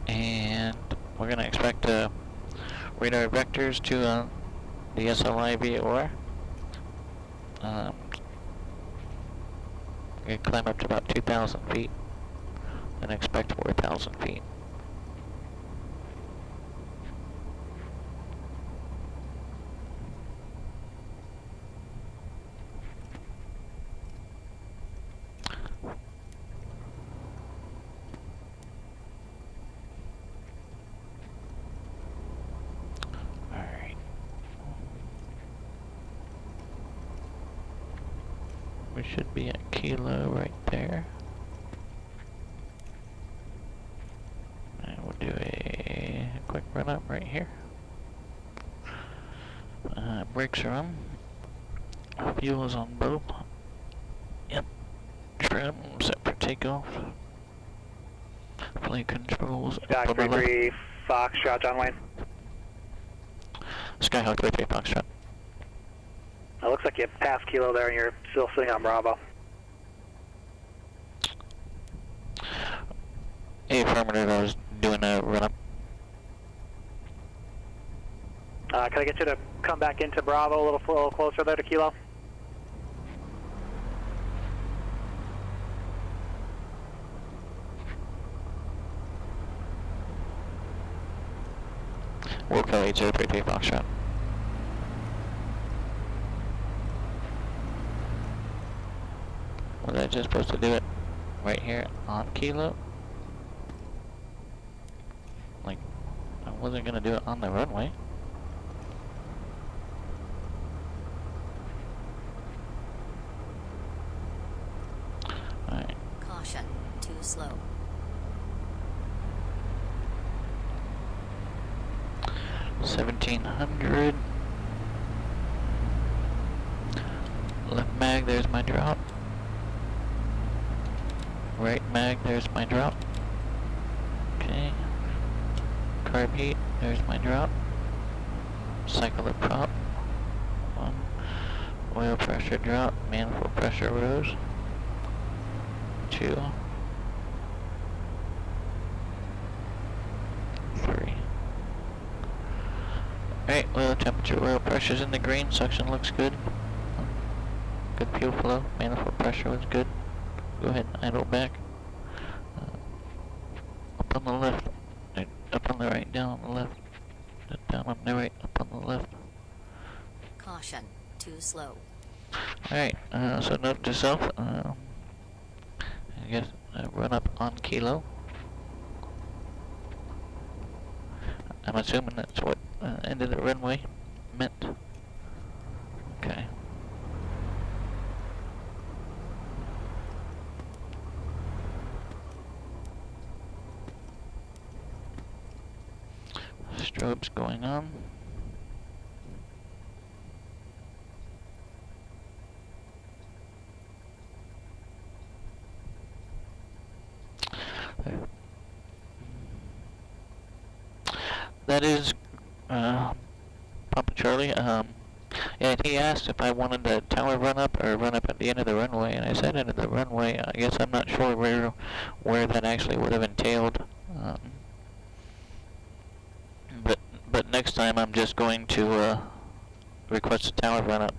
and we're going to expect radar vectors to the SLI VOR. We're going to climb up to about 2,000 feet, and expect 4,000 feet. We should be at Kilo right there. And we'll do a quick run up right here. Brakes are on. Fuel is on both. Yep. Trim set for takeoff. Flight controls. Skyhawk 33 Foxtrot, John Wayne. Skyhawk 33 Foxtrot. It looks like you passed Kilo there and you're still sitting on Bravo. Affirmative, I was doing a run-up. Can I get you to come back into Bravo a little closer there to Kilo? Full Kelly 803 Foxtrot. Was I just supposed to do it right here on Kilo? Like, I wasn't gonna do it on the runway. Alright. Caution, too slow. 1700. Left mag, there's my drop. Right mag, there's my drop. Okay. Carb heat, there's my drop. Cycle the prop. 1. Oil pressure drop, manifold pressure rose. 2. 3. Alright, oil temperature, oil pressure's in the green, suction looks good. Good fuel flow, manifold pressure was good. Go ahead and idle back. Up on the left, up on the right, down on the left, down on the right, up on the left. Caution, too slow. Alright, so note to self, I guess run up on Kilo. I'm assuming that's what end of the runway meant. Okay. Strobes going on. That is Papa Charlie. Yeah, he asked if I wanted the tower run up or run up at the end of the runway, and I said end of the runway. I guess I'm not sure where that actually would have entailed. But next time I'm just going to request a tower run up.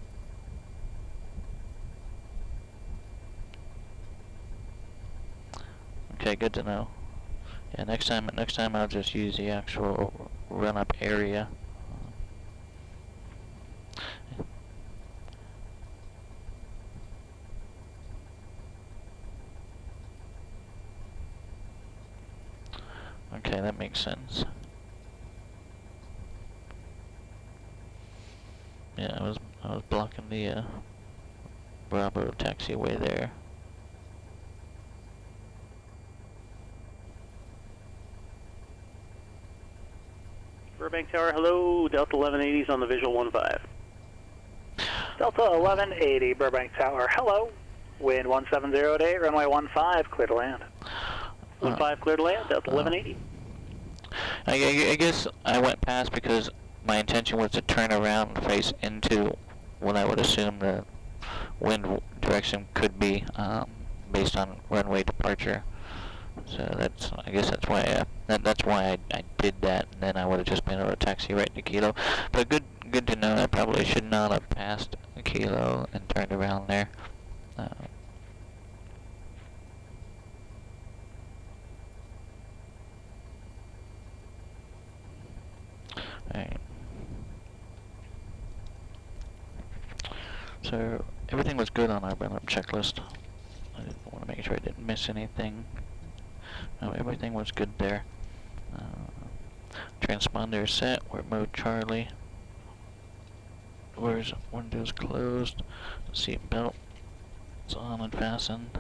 Okay, good to know. Yeah, next time I'll just use the actual run up area. Okay, that makes sense. Yeah, I was blocking the Bravo taxiway there. Burbank Tower, hello, Delta 1180's on the visual 1-5. Delta 1180, Burbank Tower, hello. Wind 170 at 8, runway 15, clear to land. 15 clear to land, Delta 1180. I guess I went past because my intention was to turn around and face into what I would assume the wind direction could be based on runway departure. So I guess that's why I did that, and then I would have just been able to taxi right to Kilo. But good to know. I probably should not have passed Kilo and turned around there. Alright. So everything was good on our run-up checklist. I want to make sure I didn't miss anything. No, everything was good there. Transponder set. We're mode Charlie. Doors, windows closed. Seat belt is on and fastened.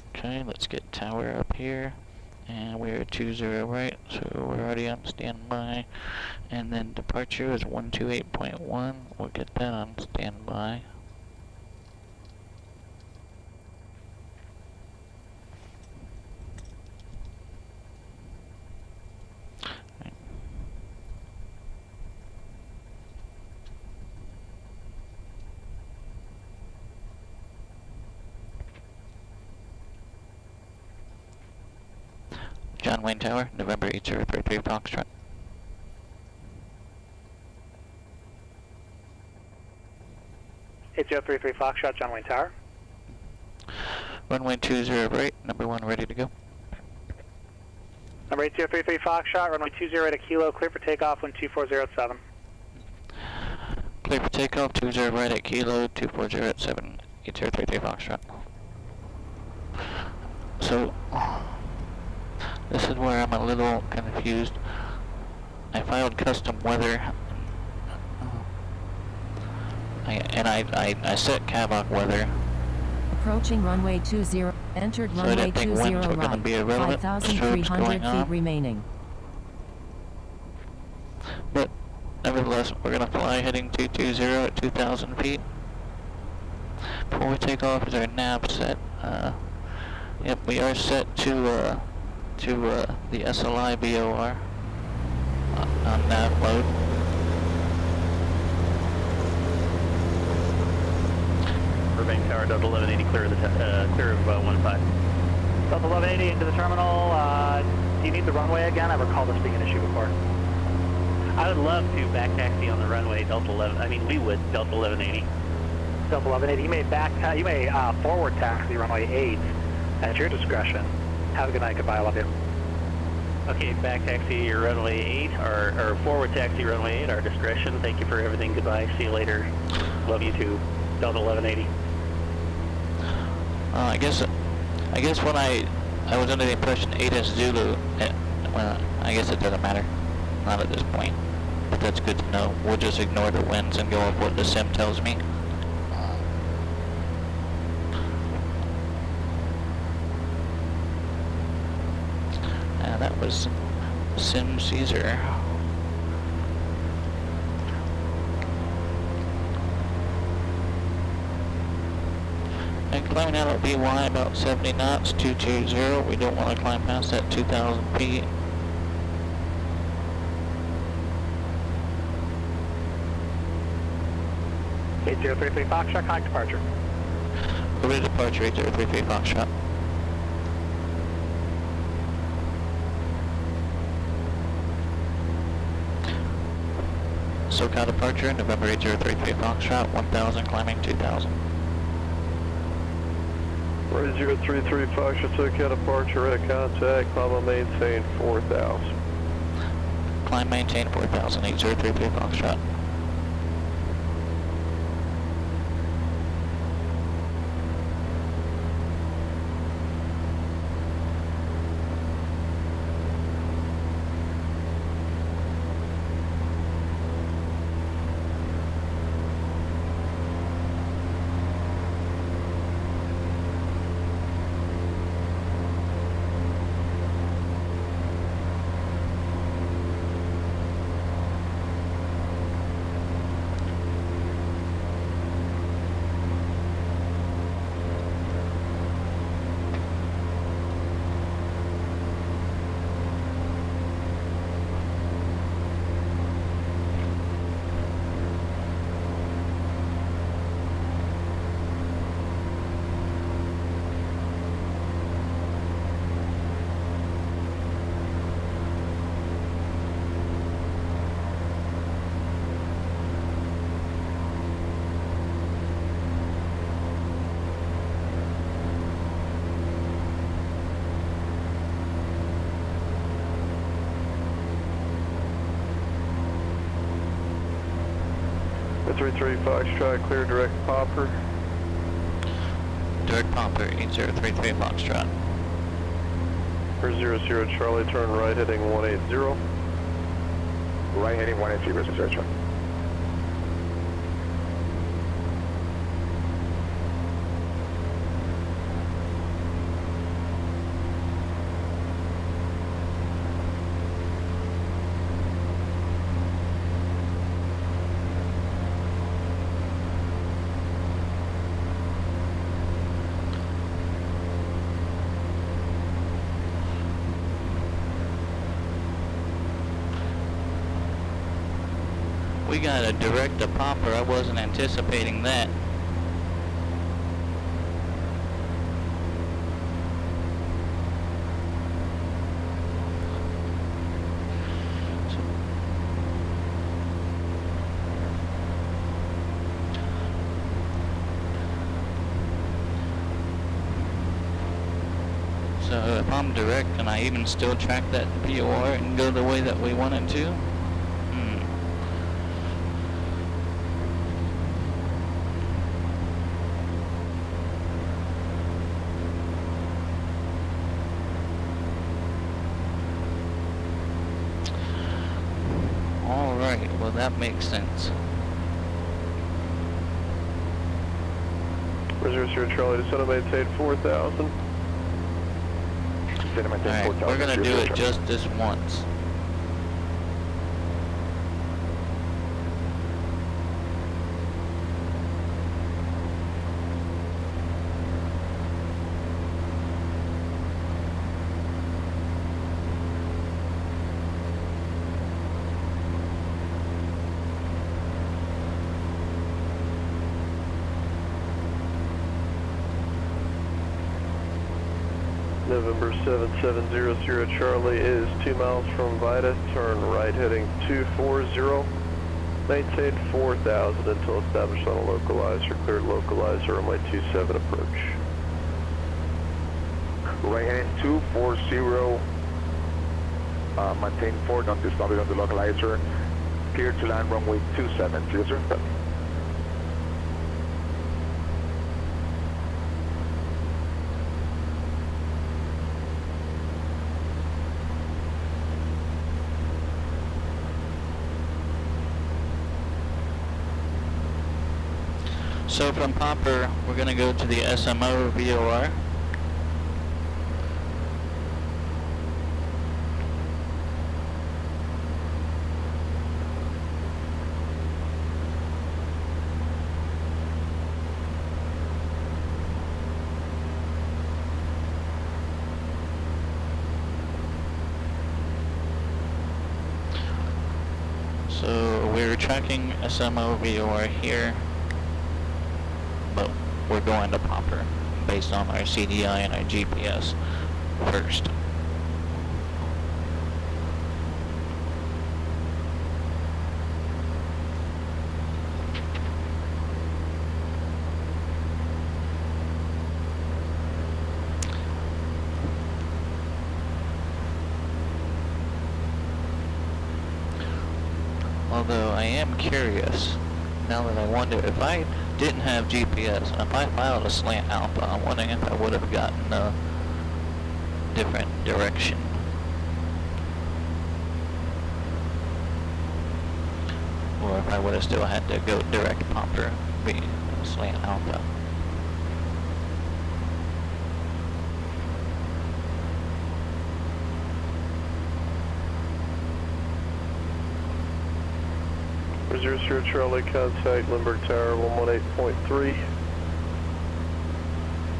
Okay, let's get tower up here. And we're at 20 right, so we're already on standby. And then departure is 128.1. We'll get that on standby. Right. John Wayne Tower, November 8033 Foxtrot. H033 Foxtrot, John Wayne Tower. Runway 20 right, number 1 ready to go. Number 8033 Foxtrot, runway 20 at Kilo, clear for takeoff, wind 240 Clear for takeoff, 20 right at Kilo, 240 at 7, 8033 Foxtrot. So, this is where I'm a little confused. I filed custom weather, I set CAVOC weather. Approaching runway 20, entered So I runway didn't think 20 winds were going to right, be irrelevant. Strobes 5,300 going feet on. remaining. But nevertheless, we're going to fly heading 220 at 2,000 feet. Before we take off, is our nav set? Yep, we are set to the SLI VOR on nav mode. Burbank Tower, Delta 1180, clear of 15. Delta 1180 into the terminal. Do you need the runway again? I recall this being an issue before. I would love to back taxi on the runway Delta 11. I mean, we would Delta 1180. Delta 1180, you may forward taxi runway 8 at your discretion. Have a good night. Goodbye. I love you. Okay, back taxi your runway 8 or forward taxi runway 8, our discretion. Thank you for everything. Goodbye. See you later. Love you too. Delta 1180. I guess when I was under the impression 8 is Zulu. Well, I guess it doesn't matter. Not at this point. But that's good to know. We'll just ignore the winds and go off what the sim tells me. That was Sim Caesar. And climbing out of BY about 70 knots, 220. We don't want to climb past that 2,000 feet. 8033 Foxtrot, connect departure. Over to departure, 8033 Foxtrot. SoCal departure, November 8033 Foxtrot, 1,000, climbing 2,000. 033 Foxtrot, SoCal departure, at contact, climb and maintain 4,000. Climb, maintain 4,000, 8033 Foxtrot. The 33 Foxtrot, clear direct popper. Direct Pomper, 8033 Foxtrot. For 00 Charlie, turn right heading 180. Right heading 180, Mr. Searcher. We got a direct to Pomper. I wasn't anticipating that. So if I'm direct, can I even still track that VOR and go the way that we want it to? Alright, well that makes sense. 0 Charlie, descend and maintain 4,000. Alright, we're gonna do it just this once. November 7700 Charlie is 2 miles from Vida, turn right heading 240, maintain 4,000 until established on a localizer, cleared localizer, runway 27 approach. Right heading 240, maintain 4, don't stop it on the localizer, clear to land runway 27, yes sir. So from Popper, we're going to go to the SMO VOR. So we're tracking SMO VOR here, but we're going to Popper based on our CDI and our GPS first. Although I am curious, now that I wonder, if I didn't have GPS and if I filed a slant alpha, I'm wondering if I would have gotten a different direction. Or if I would have still had to go direct Popper via slant alpha. Zero Charlie, contact Lindbergh Tower 118.3.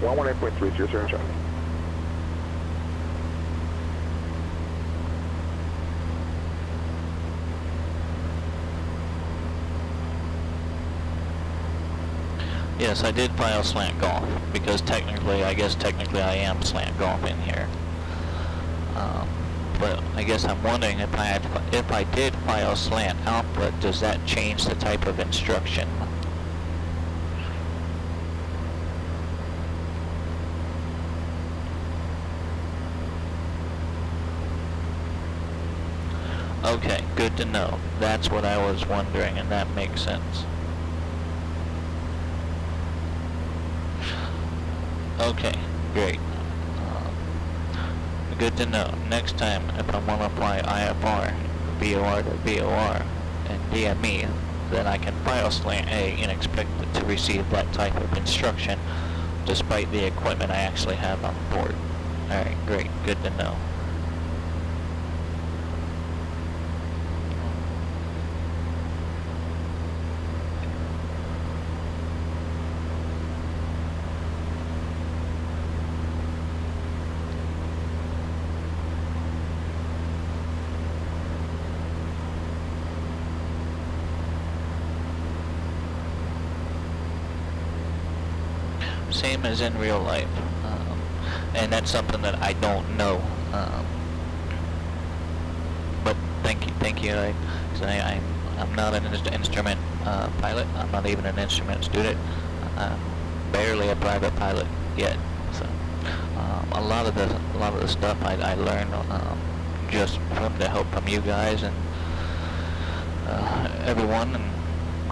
118.3, 0 Charlie. Yes, I did file slant golf, because technically, I am slant golfing here. But I guess I'm wondering if I did file slant alpha, does that change the type of instruction? Okay, good to know. That's what I was wondering, and that makes sense. Okay, great. Good to know. Next time, if I want to apply IFR, VOR to VOR, and DME, then I can file slant A and expect it to receive that type of instruction, despite the equipment I actually have on board. Alright, great. Good to know. Same as in real life, and that's something that I don't know. But thank you. I'm not an instrument pilot. I'm not even an instrument student. I'm barely a private pilot yet. So, A lot of the stuff I learned just from the help from you guys and everyone, and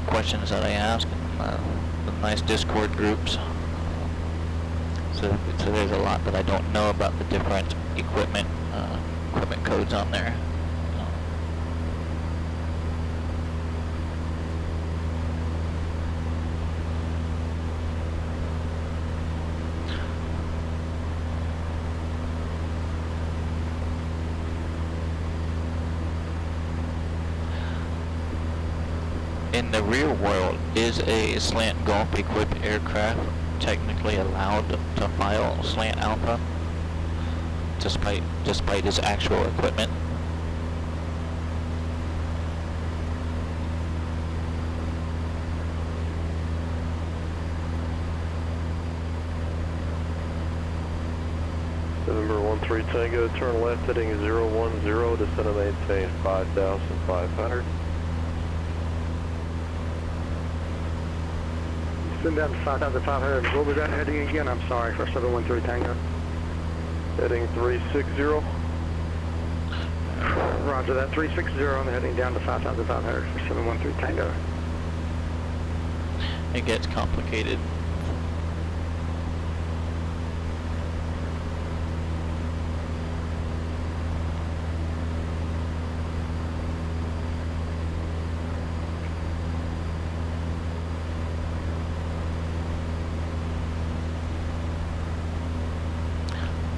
questions that I ask, and the nice Discord groups. So there's a lot that I don't know about the different equipment codes on there. In the real world, is a slant gulp equipped aircraft technically allowed to file slant alpha despite its actual equipment? November 13 Tango, turn left heading 010, descend and maintain 5,500. Send down to 5,500. What was that heading again? I'm sorry, for 713 Tango. Heading 360. Roger that, 360, I'm heading down to 5,500 for 713 Tango. It gets complicated.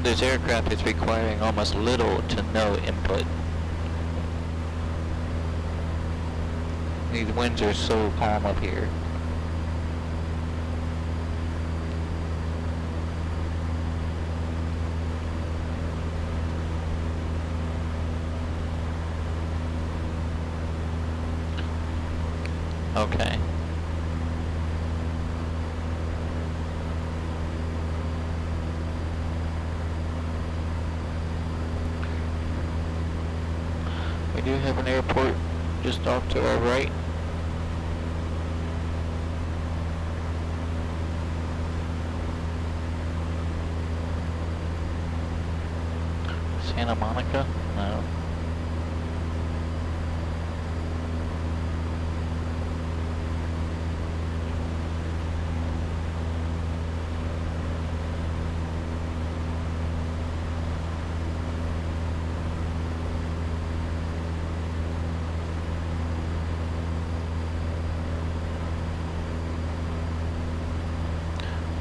This aircraft is requiring almost little to no input. These winds are so calm up here. Okay. We do have an airport just off to our right. Santa Monica? No.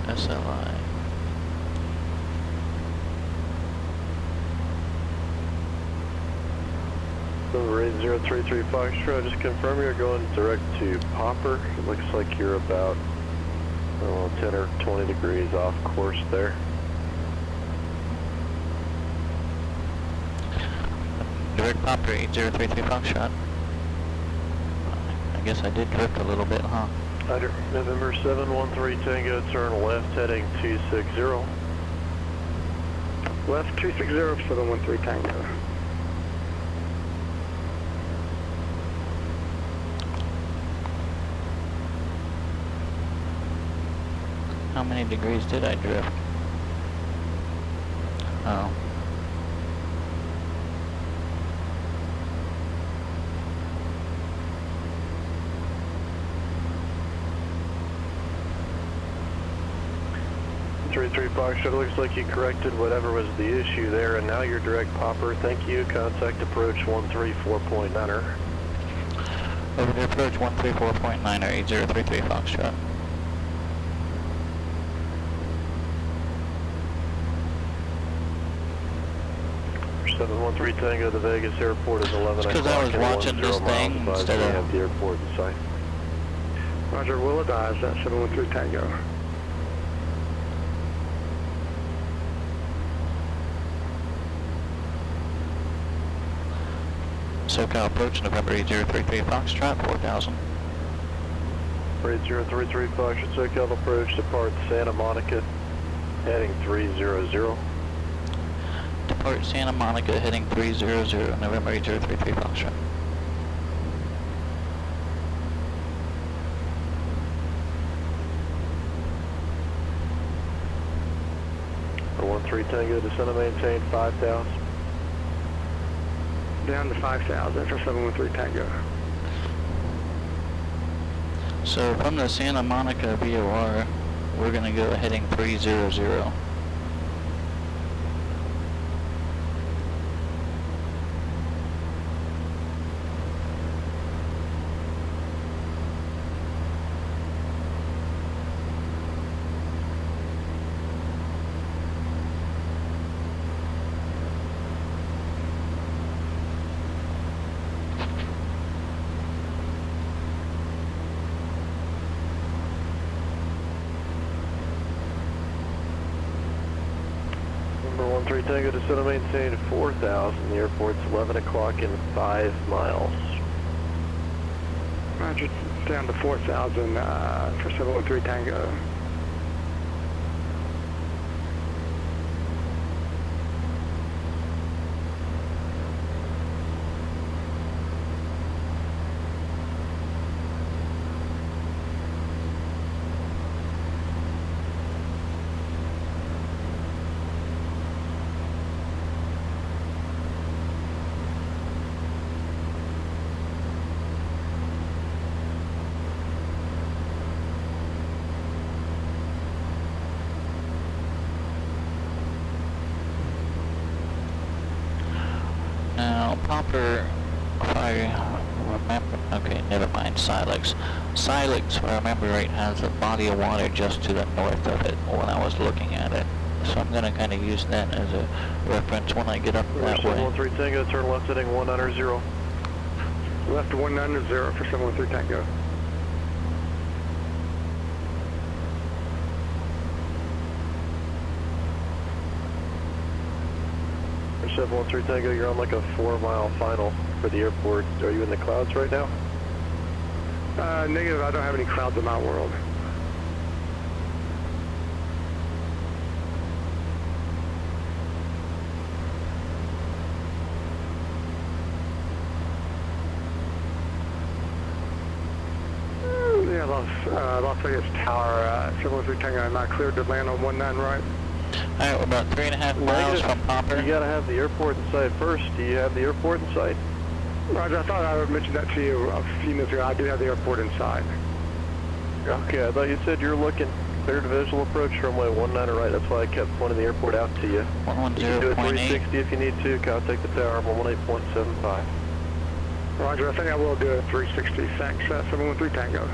SLI. Number 8033 Foxtrot, just confirm you're going direct to Popper. It looks like you're about 10 or 20 degrees off course there. Direct Popper, 8033 Foxtrot. I guess I did drift a little bit, huh? Roger. November 713 Tango, turn left heading 260. Left 260, 713 Tango. How many degrees did I drift? Oh. Foxtrot, looks like you corrected whatever was the issue there, and now you're direct Popper. Thank you. Contact approach 134.9er. Over to approach 134.9er, 8033 Foxtrot. 713 Tango, the Vegas airport is 11 o'clock. Because I was watching this thing instead of... have the airport in sight. Roger, will advise that 713 Tango. SoCal approach, November 8033 Foxtrot, 4000. 8033 Foxtrot, SoCal approach, depart Santa Monica, heading 300. Depart Santa Monica, heading 300, November 8033 Foxtrot. 713 Tango, descend and maintain 5,000. Down to 5,000 for 713 Tango. So from the Santa Monica VOR, we're going to go heading 300. Number 13 Tango, descend and maintain 4,000. The airport's 11 o'clock in 5 miles. Roger, down to 4,000 for 713 Tango. Now, Popper, if I remember, okay, never mind, Silex. Silex, if I remember right, has a body of water just to the north of it when I was looking at it. So I'm going to kind of use that as a reference when I get up that way. 13 Tango, turn left heading 190. Left to 190 for 713 Tango. For 713 Tango, you're on like a 4-mile final for the airport. Are you in the clouds right now? Negative, I don't have any clouds in my world. Yeah, Las Vegas Tower, 713 Tango, am I cleared to land on 19 right? Alright, we're about 3.5 miles from Popper. You gotta have the airport in sight first. Do you have the airport in sight? Roger, I thought I would mention that to you a few minutes ago. I do have the airport in sight. Okay, I thought you said you were looking clear to visual approach runway 19 right. That's why I kept pointing the airport out to you. 110.8. You can do it 360 if you need to. Contact the tower, 118.75. Roger, I think I will do it 360. Thanks, 713 Tango.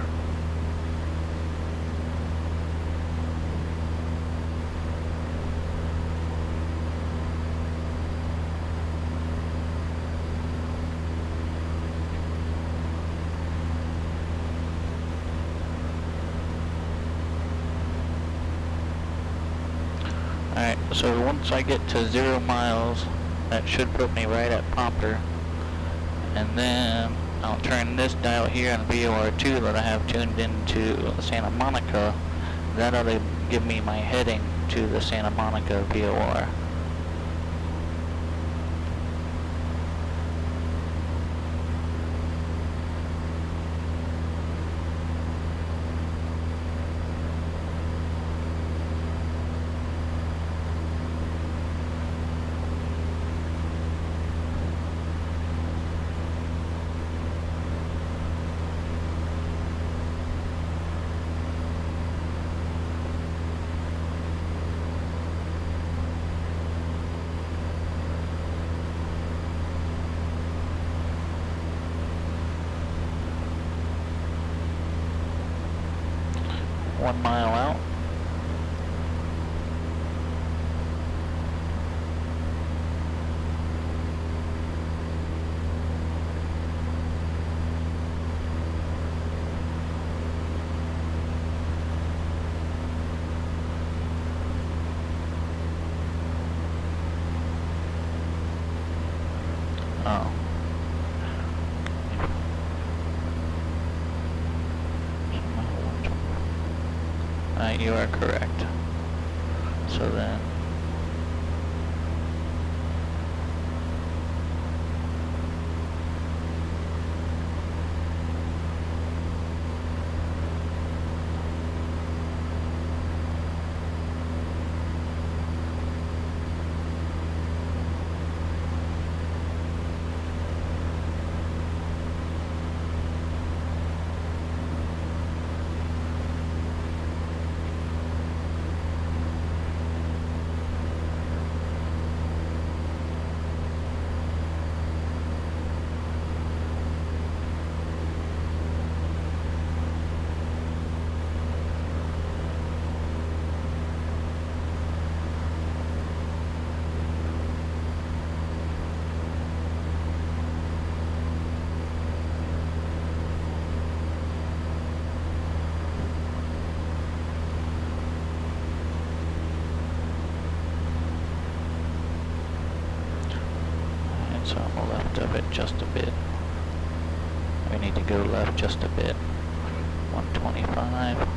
Alright, so once I get to 0 miles, that should put me right at Popper. And then I'll turn this dial here on VOR2 that I have tuned into Santa Monica. That'll give me my heading to the Santa Monica VOR. One mile out. Oh. You are correct. So then, move it just a bit. We need to go left just a bit. 125.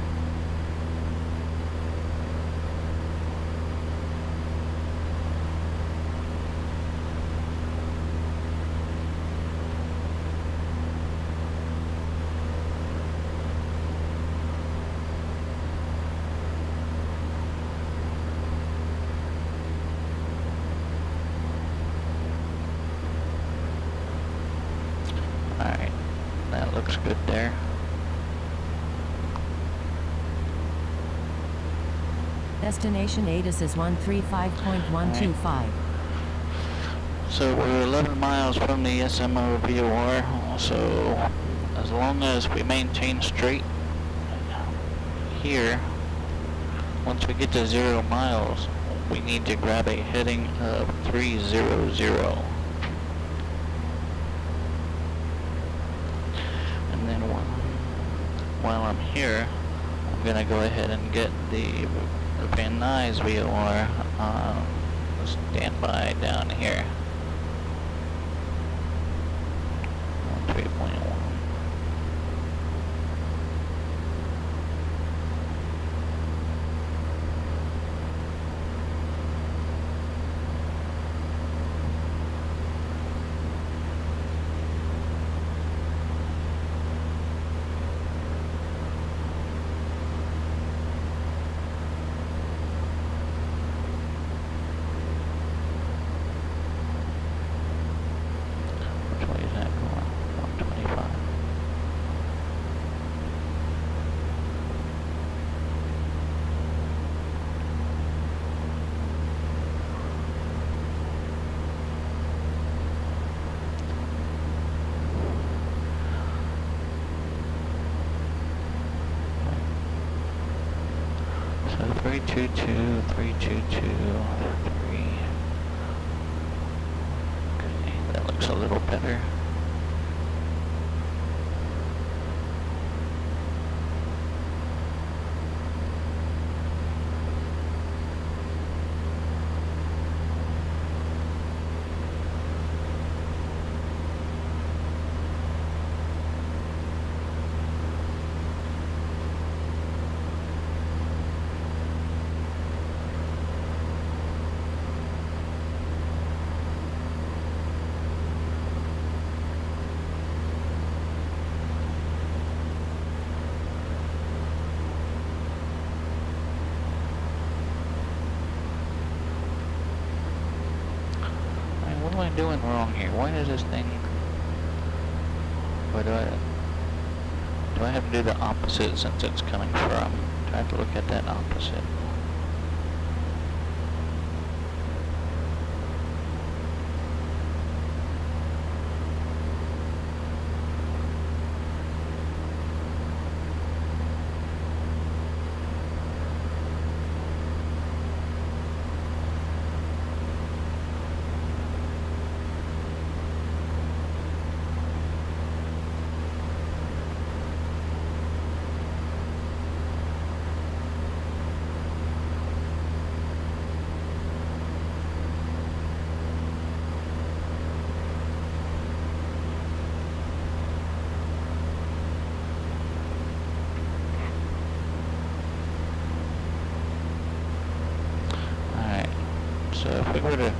Alright, that looks good there. Destination ATIS is 135.125. So we're 11 miles from the SMO VOR, so as long as we maintain straight here, once we get to 0 miles, we need to grab a heading of 300. And then while I'm here, I'm going to go ahead and get the Van Nuys VOR on standby down here. 3.1. Which way is that going? 125. So 322, 322, 3. Okay, that looks a little better. What am I doing wrong here? Why is this thing... Why do I have to do the opposite since it's coming from? Do I have to look at that opposite? So if we were to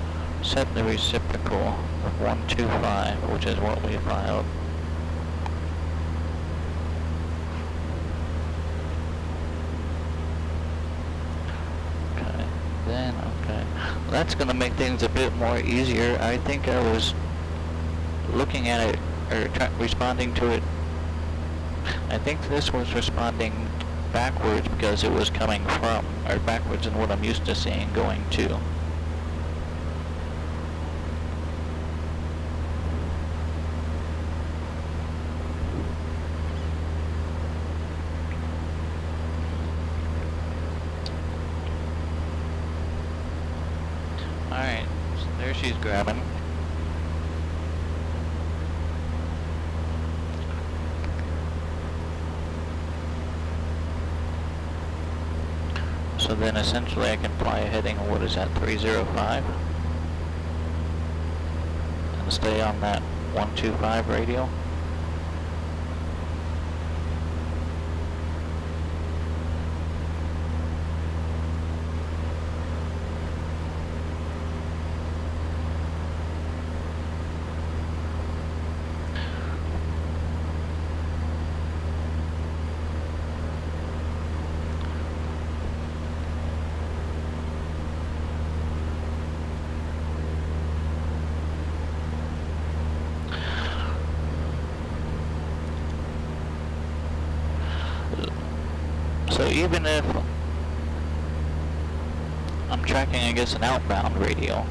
set the reciprocal of 125, which is what we filed, okay, that's going to make things a bit more easier. I think I was looking at it, or responding to it. I think this was responding backwards because it was coming from, or backwards than what I'm used to seeing going to. Alright, so there she's grabbing. So then essentially I can fly a heading of, what is that, 305? And stay on that 125 radial. So even if I'm tracking, I guess, an outbound radial,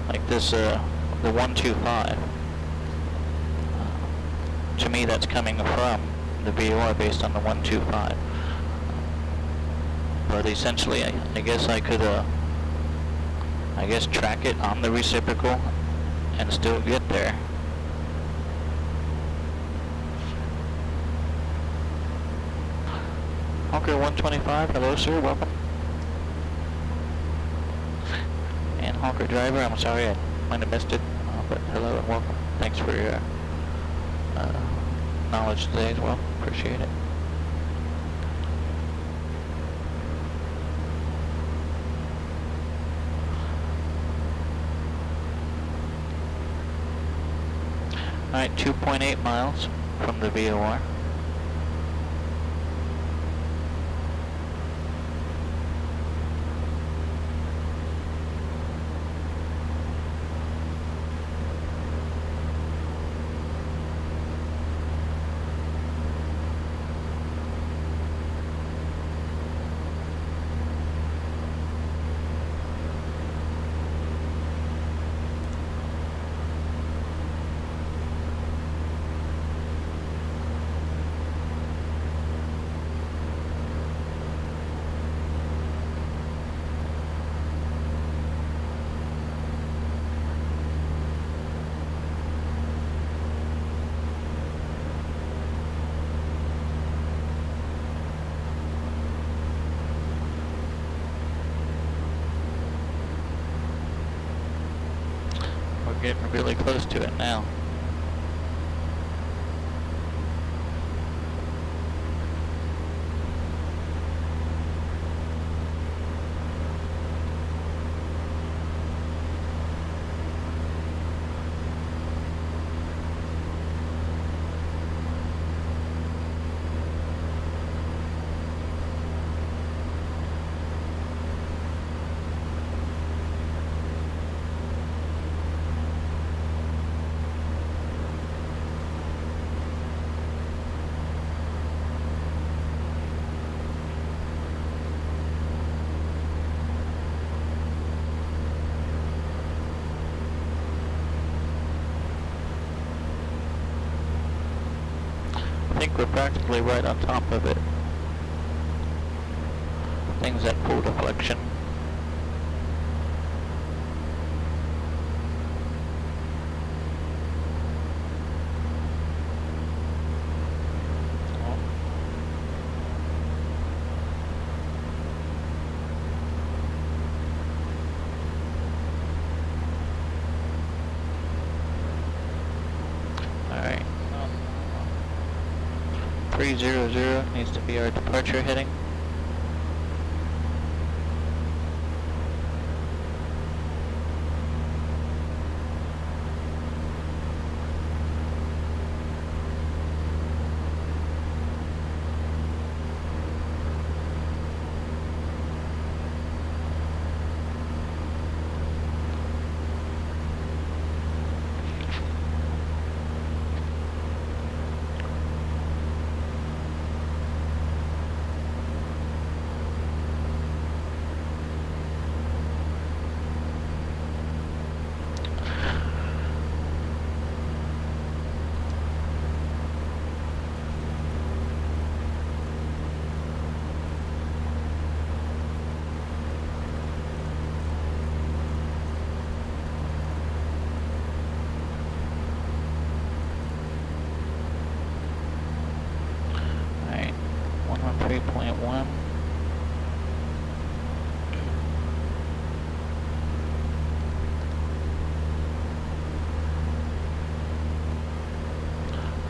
like this, the 125, to me that's coming from the VOR based on the 125. But essentially, I guess I could, track it on the reciprocal and still get there. Hawker 125, hello sir, welcome. And Hawker driver, I'm sorry I might have missed it, but hello and welcome. Thanks for your knowledge today as well, appreciate it. Alright, 2.8 miles from the VOR. We're getting really close to it now. I think we're practically right on top of it. Things at full deflection. Alright. 300 needs to be our departure heading.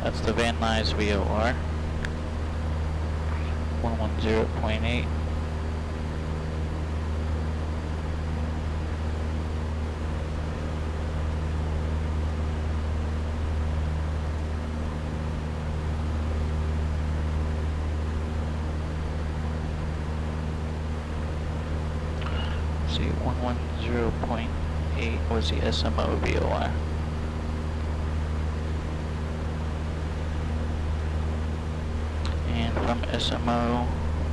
That's the Van Nuys VOR. 110.8. See, 110.8 was the SMO VOR. And from SMO,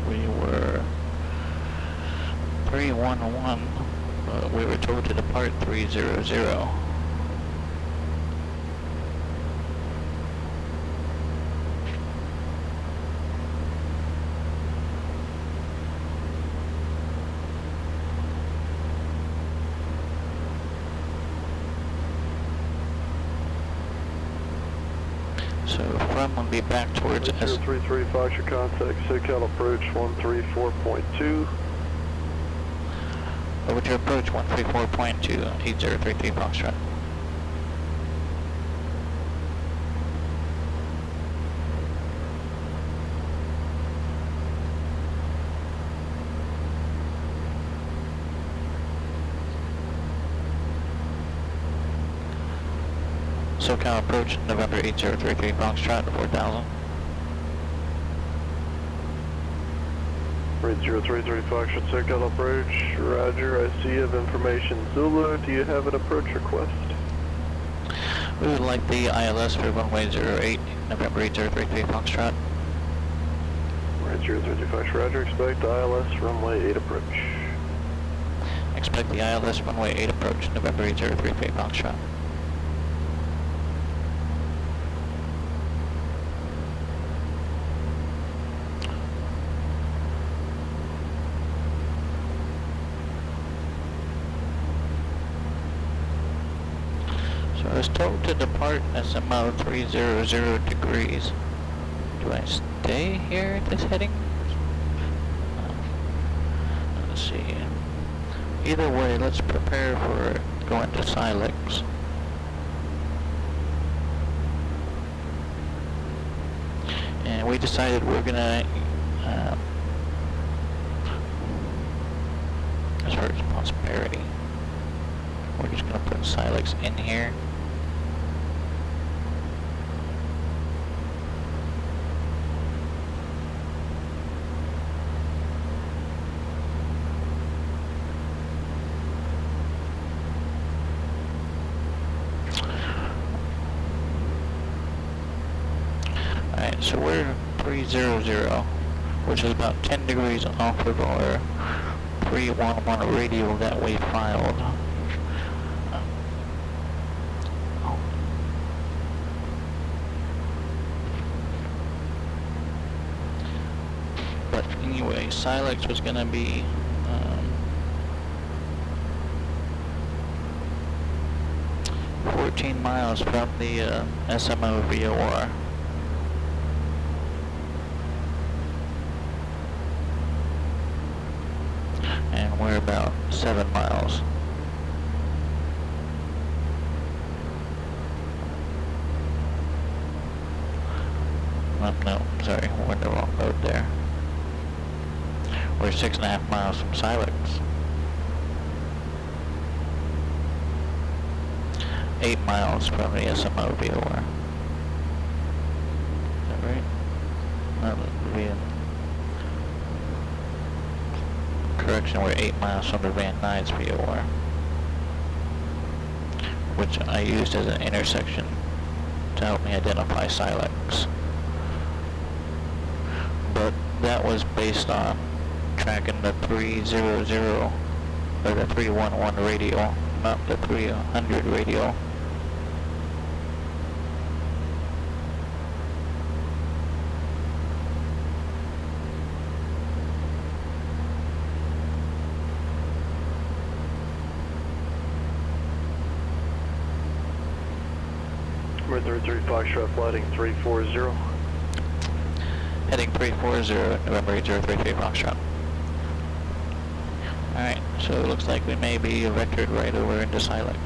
we were 311, but we were told to depart 300. So from will be back towards S. 033 Foxtrot contact, SoCal approach 134.2. Over to approach 134.2, 8033 Foxtrot. SoCal approach, November 8033 Foxtrot, 4000. 033 Foxtrot, SoCal approach, roger, I see you have information. Zulu, do you have an approach request? We would like the ILS for runway 08, November 8033 Foxtrot. 033 Foxtrot, roger, expect ILS runway 8 approach. Expect the ILS runway 8 approach, November 8033 Foxtrot. I was told to depart SMO 300 degrees. Do I stay here at this heading? Let's see. Either way, let's prepare for going to Silex. And we decided we're gonna, as far as prosperity, we're just gonna put Silex in here. Alright, so we're 300, which is about 10 degrees off of our 311 radial that we filed. But anyway, Silex was going to be 14 miles from the SMO VOR. And we're about 7 miles. No, sorry, we're in the wrong road there. We're 6.5 miles from Silex. 8 miles from the SMO VOR. Is that right? No, correction, we're 8 miles from the Van Nuys VOR, which I used as an intersection to help me identify Silex. But that was based on tracking the 300 or the 311 radial, not the 300 radial. We're 33 Foxtrot flighting 340. Heading 340, November 8033 Foxtrot. Alright, so it looks like we may be vectored right over into Silex.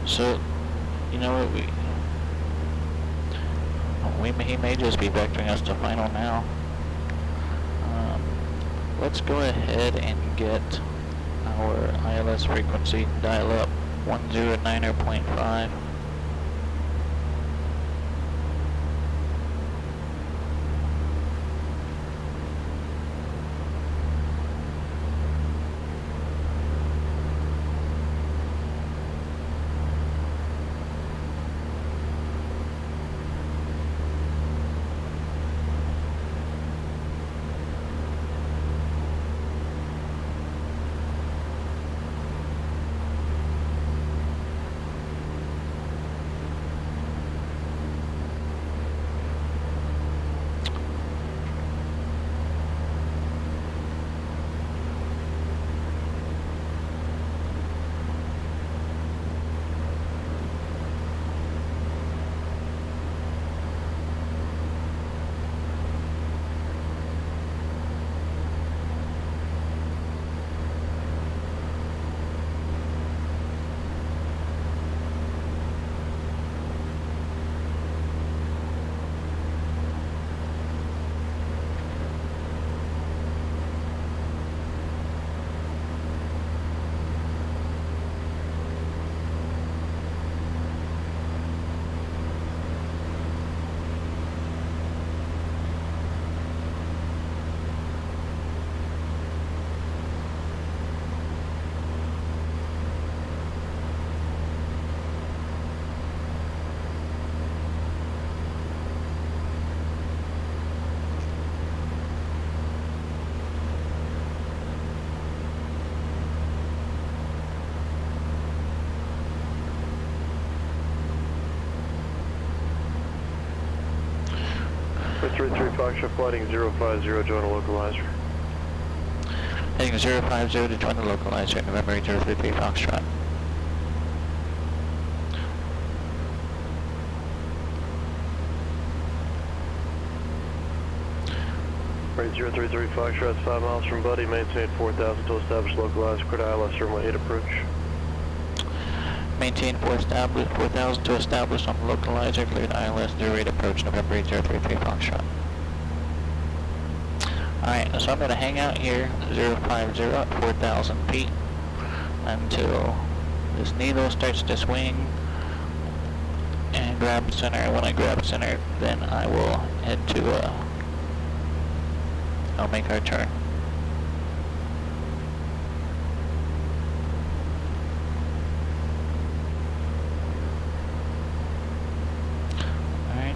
So, you know what, he may just be vectoring us to final now. Let's go ahead and get our ILS frequency dial up 109.5. For 33 Foxtrot flighting 050, join a localizer. Heading 050 to join the localizer, November 033 Foxtrot. Rate 033 Foxtrot, 5 miles from Buddy, maintain 4,000 to establish localizer, clear ILS runway 8 approach. Maintain 4,000 to establish on the localizer, cleared ILS 08 approach, November 033 Foxtrot. Alright, so I'm going to hang out here, 050 at 4,000 feet, until this needle starts to swing and grab center. When I grab center, then I will head to, I'll make our turn. Alright.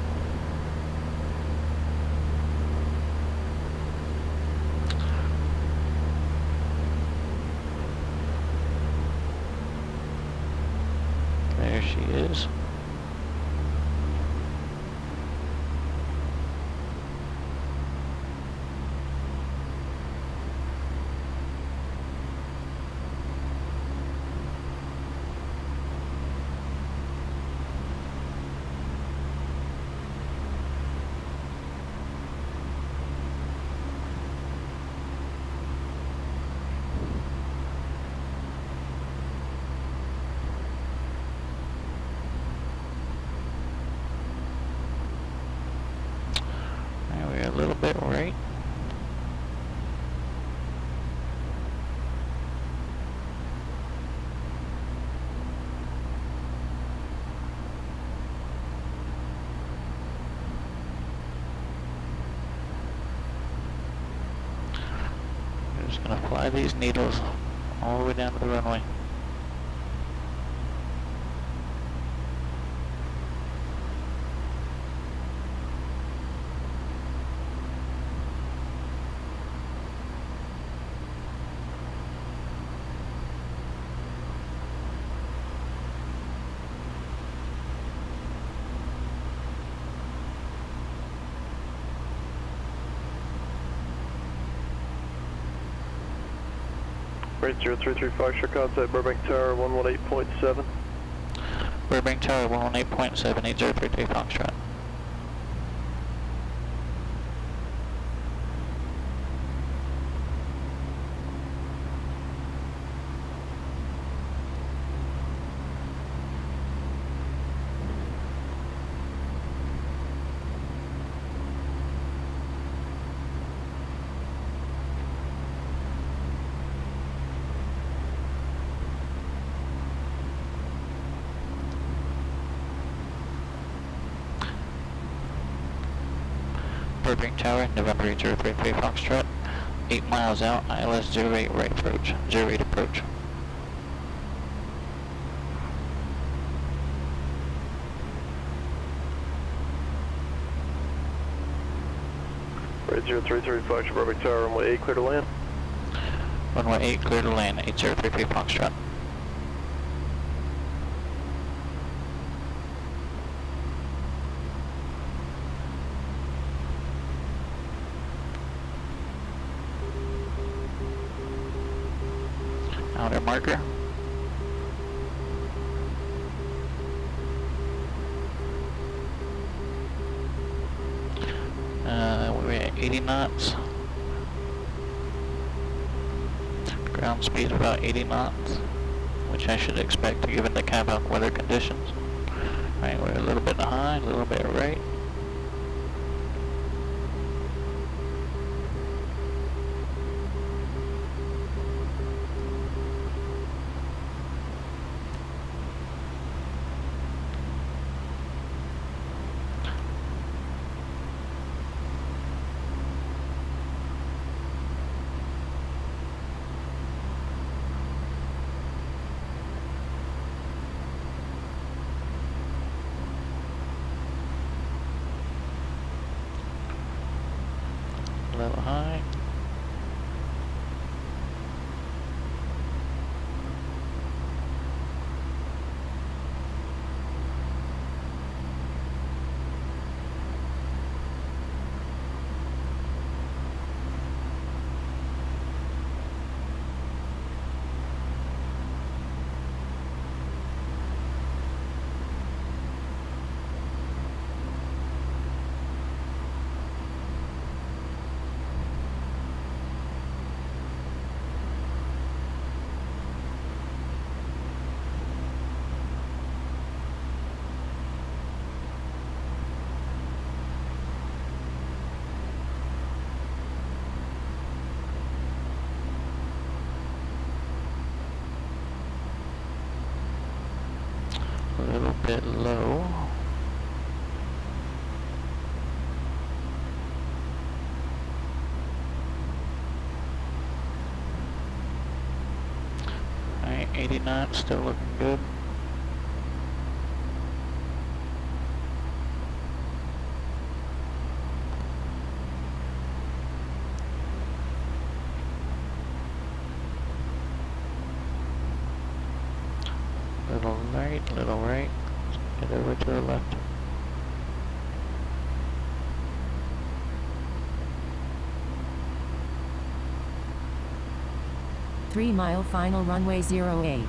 There she is. We're a little bit right. We're just gonna fly these needles all the way down to the runway. Rate 033 Foxtrot, contact Burbank Tower 118.7. Burbank Tower 118.7, 8033 Foxtrot. Burbank Tower, November 8033 Foxtrot. 8 miles out, ILS 08 right approach, 08 approach. Right 033 Foxtrot, Burbank Tower, runway 8, clear to land. Runway 8, clear to land, 8033 Foxtrot. Outer marker. We're at 80 knots. Ground speed about 80 knots, which I should expect given the Cabo weather conditions. Alright, we're a little bit high, a little bit right. A little high. A little bit low. Alright, 80 knots, still looking good. Little right, little right. Get over to the left. Three-mile final runway 08.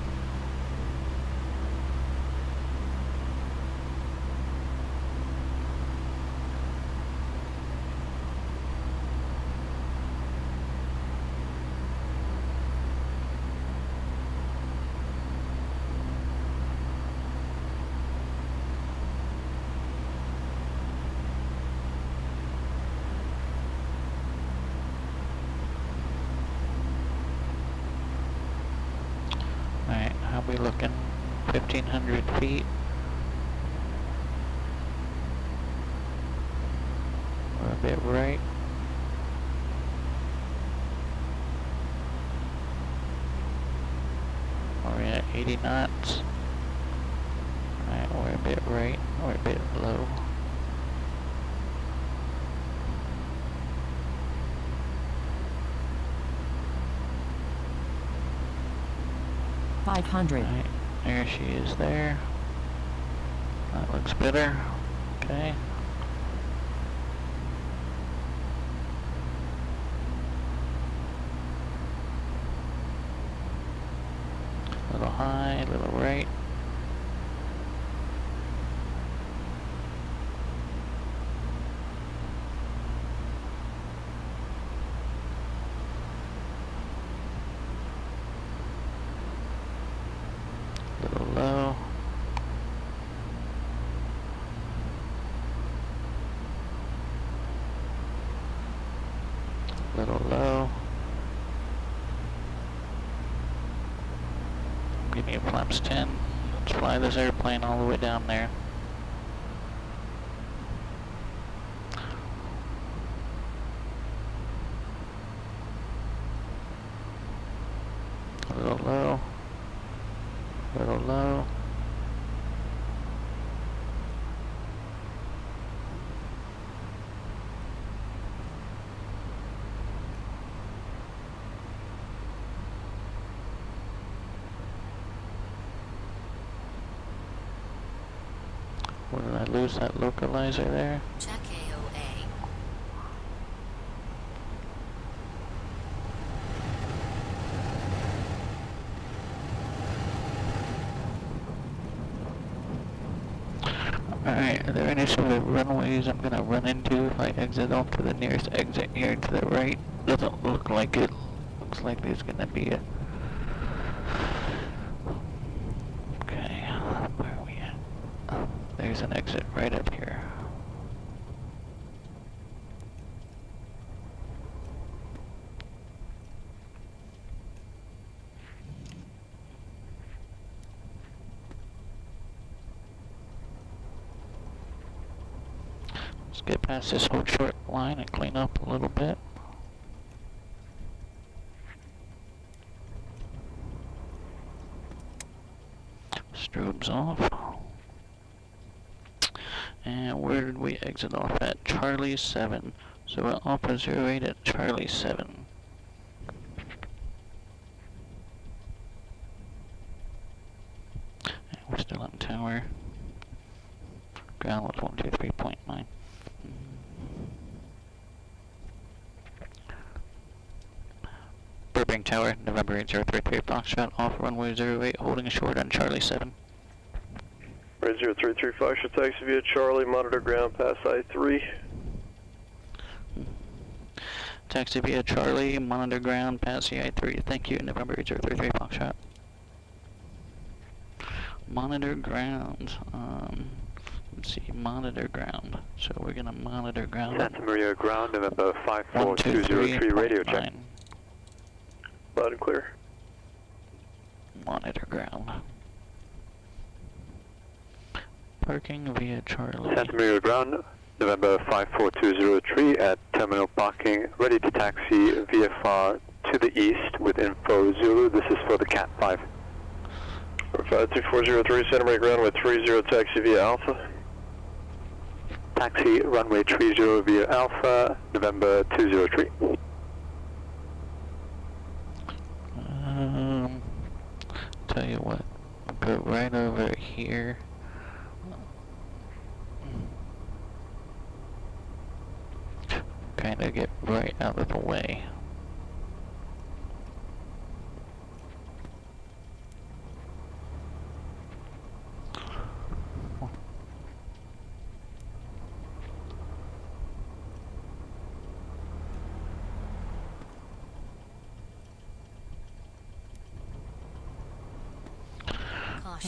Alright, how we looking? 1,500 feet. We're a bit right. We're at 80 knots. Alright, we're a bit right. We're a bit low. $500. Alright, there she is there. That looks better. Okay. A little high, a little right. Little low. Little low. Give me a flaps 10. Let's fly this airplane all the way down there. Little low. Or did I lose that localizer there? Check AOA. Alright, are there any sort of runways I'm gonna run into if I exit off to the nearest exit here to the right? Doesn't look like it. Looks like there's gonna be a... Okay, where are we at? Oh, there's an exit right up here. Let's get past this whole short line and clean up a little bit. Strobes off. And where did we exit off at? Charlie 7. So we're off of 08 at Charlie 7. And we're still on tower. Ground was 123.9. Burbank Tower, November 8033 Foxtrot, off runway 08, holding short on Charlie 7. Right 033 Foxtrot, taxi via Charlie, monitor ground past I-3. Taxi via Charlie, monitor ground past the I-3. Thank you, November 8033 Foxtrot. Monitor ground, let's see, monitor ground. So we're gonna monitor ground. Santa Maria ground, November 54203, radio check. Loud and clear. Monitor ground. Parking via Charlie. Santa Maria ground, November 54203 at terminal parking, ready to taxi VFR to the east with info Zulu. This is for the Cat 5. 52403 Santa Maria ground with 30 taxi via Alpha. Taxi runway 30 via Alpha, November 203. Tell you what, go right over here. Kinda get right out of the way.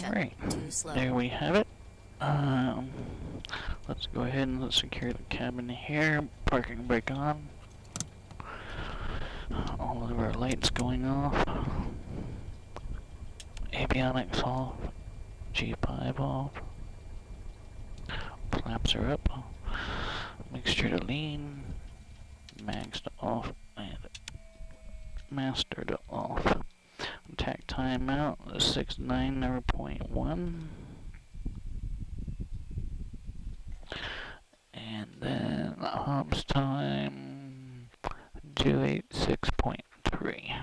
Alright, there we have it. Let's go ahead and secure the cabin here. Parking brake on. All of our lights going off. Avionics off. G5 off. Flaps are up. Mixture to lean. Mags to off. And master to off. Attack timeout 690.1, and then hops time 286.3.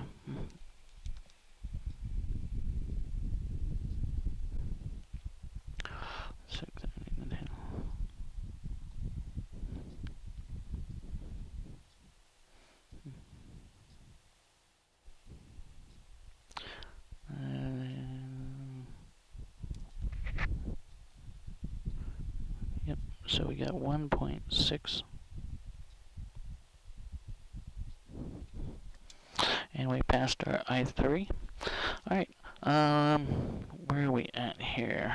So we got 1.6, and we passed our I-3. Alright, where are we at here?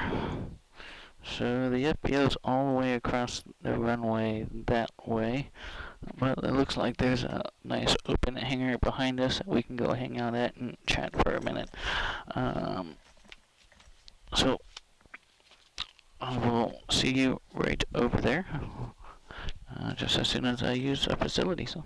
So the FBO's all the way across the runway that way, but it looks like there's a nice open hangar behind us that we can go hang out at and chat for a minute. So I will see you right over there, just as soon as I use a facility. So.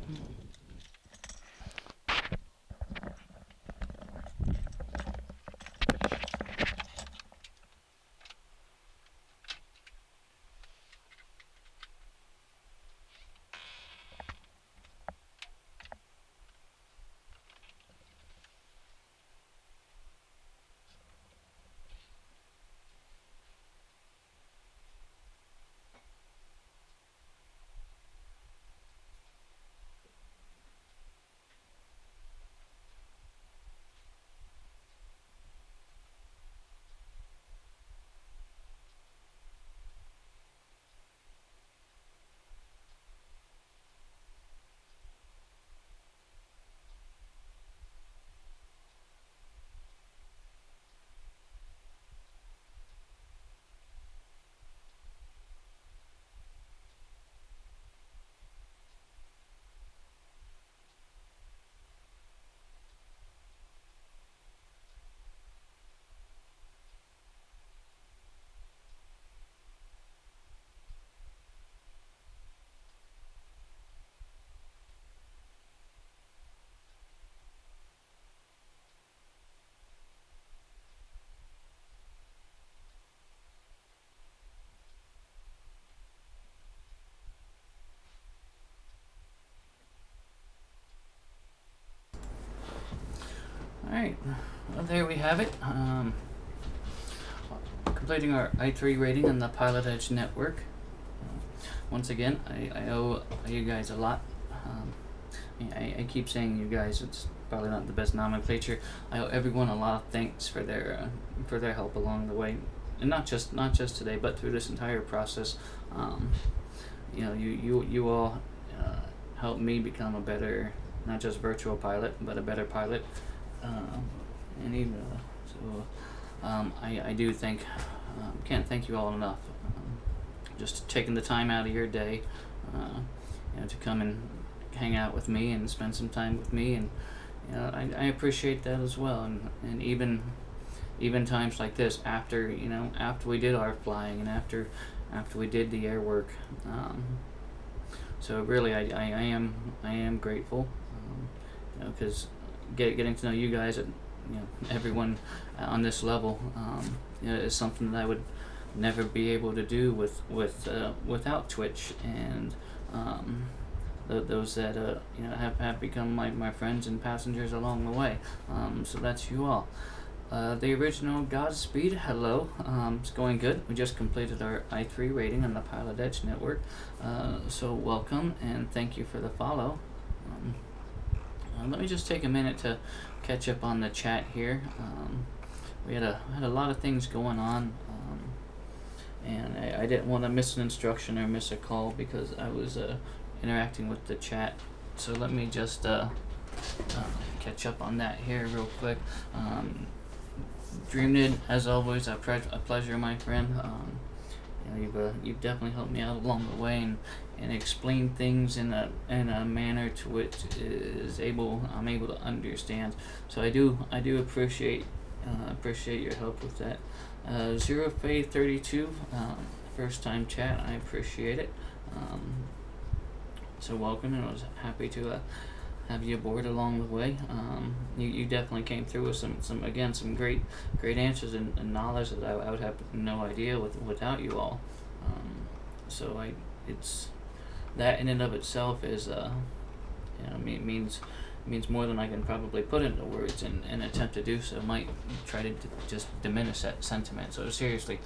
there we have it. Completing our I-3 rating on the Pilot Edge network. Once again, I owe you guys a lot. I keep saying you guys, it's probably not the best nomenclature. I owe everyone a lot of thanks for their help along the way, and not just today, but through this entire process. You know, you all helped me become a better, not just virtual pilot, but a better pilot. And even I do think can't thank you all enough. Just taking the time out of your day, you know, to come and hang out with me and spend some time with me, and you know, I appreciate that as well. And even times like this, after we did our flying and after we did the air work, so really I am grateful, you know, because getting to know you guys, and you know, everyone on this level, you know, is something that I would never be able to do without Twitch and those that you know, have become my friends and passengers along the way. So that's you all. The original Godspeed, hello. It's going good. We just completed our I-3 rating on the Pilot Edge network. So welcome and thank you for the follow. Let me just take a minute to catch up on the chat here. We had a lot of things going on, and I didn't want to miss an instruction or miss a call because I was interacting with the chat. So let me just catch up on that here real quick. DreamNid, as always, a pleasure, my friend. You know, you've definitely helped me out along the way and explain things in a manner to which I'm able to understand. So I do appreciate your help with that. Zero Faith 32, first time chat. I appreciate it. So welcome, and I was happy to have you aboard along the way. You definitely came through with some great answers and knowledge that I would have no idea without you all. So it's that in and of itself is you know, means more than I can probably put into words, and attempt to do so might try to just diminish that sentiment. So seriously,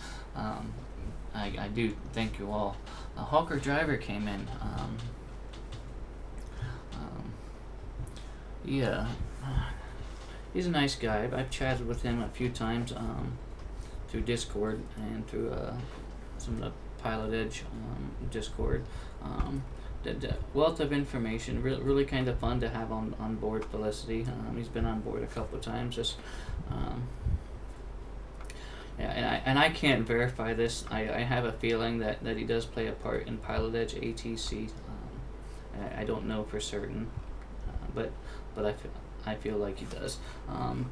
I do thank you all. Hawker Driver came in. Yeah, he's a nice guy. I've chatted with him a few times through Discord and through some of the Pilot Edge Discord. The wealth of information, really kind of fun to have on board Felicity. He's been on board a couple of times. Just yeah, and I can't verify this. I have a feeling that he does play a part in Pilot Edge ATC. I don't know for certain, but I feel like he does.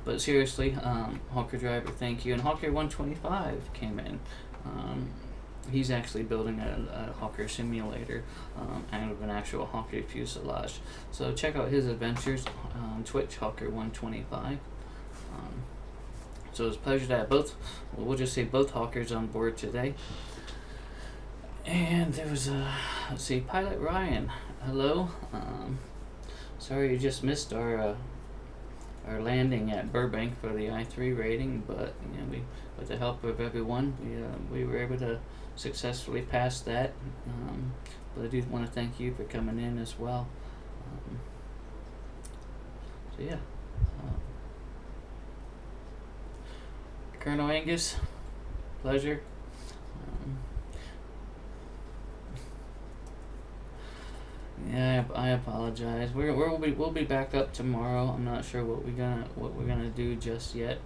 But seriously, Hawker Driver, thank you. And Hawker 125 came in. He's actually building a Hawker simulator out of an actual Hawker fuselage. So check out his adventures on Twitch, Hawker 125. So it's a pleasure to have both. We'll just say both Hawkers on board today. And there was let's see, Pilot Ryan. Hello. Sorry you just missed our landing at Burbank for the I-3 rating, but you know, with the help of everyone, we were able to successfully pass that. But I do want to thank you for coming in as well. So yeah, Colonel Angus, pleasure. Yeah, I apologize. We'll be back up tomorrow. I'm not sure what we're gonna do just yet.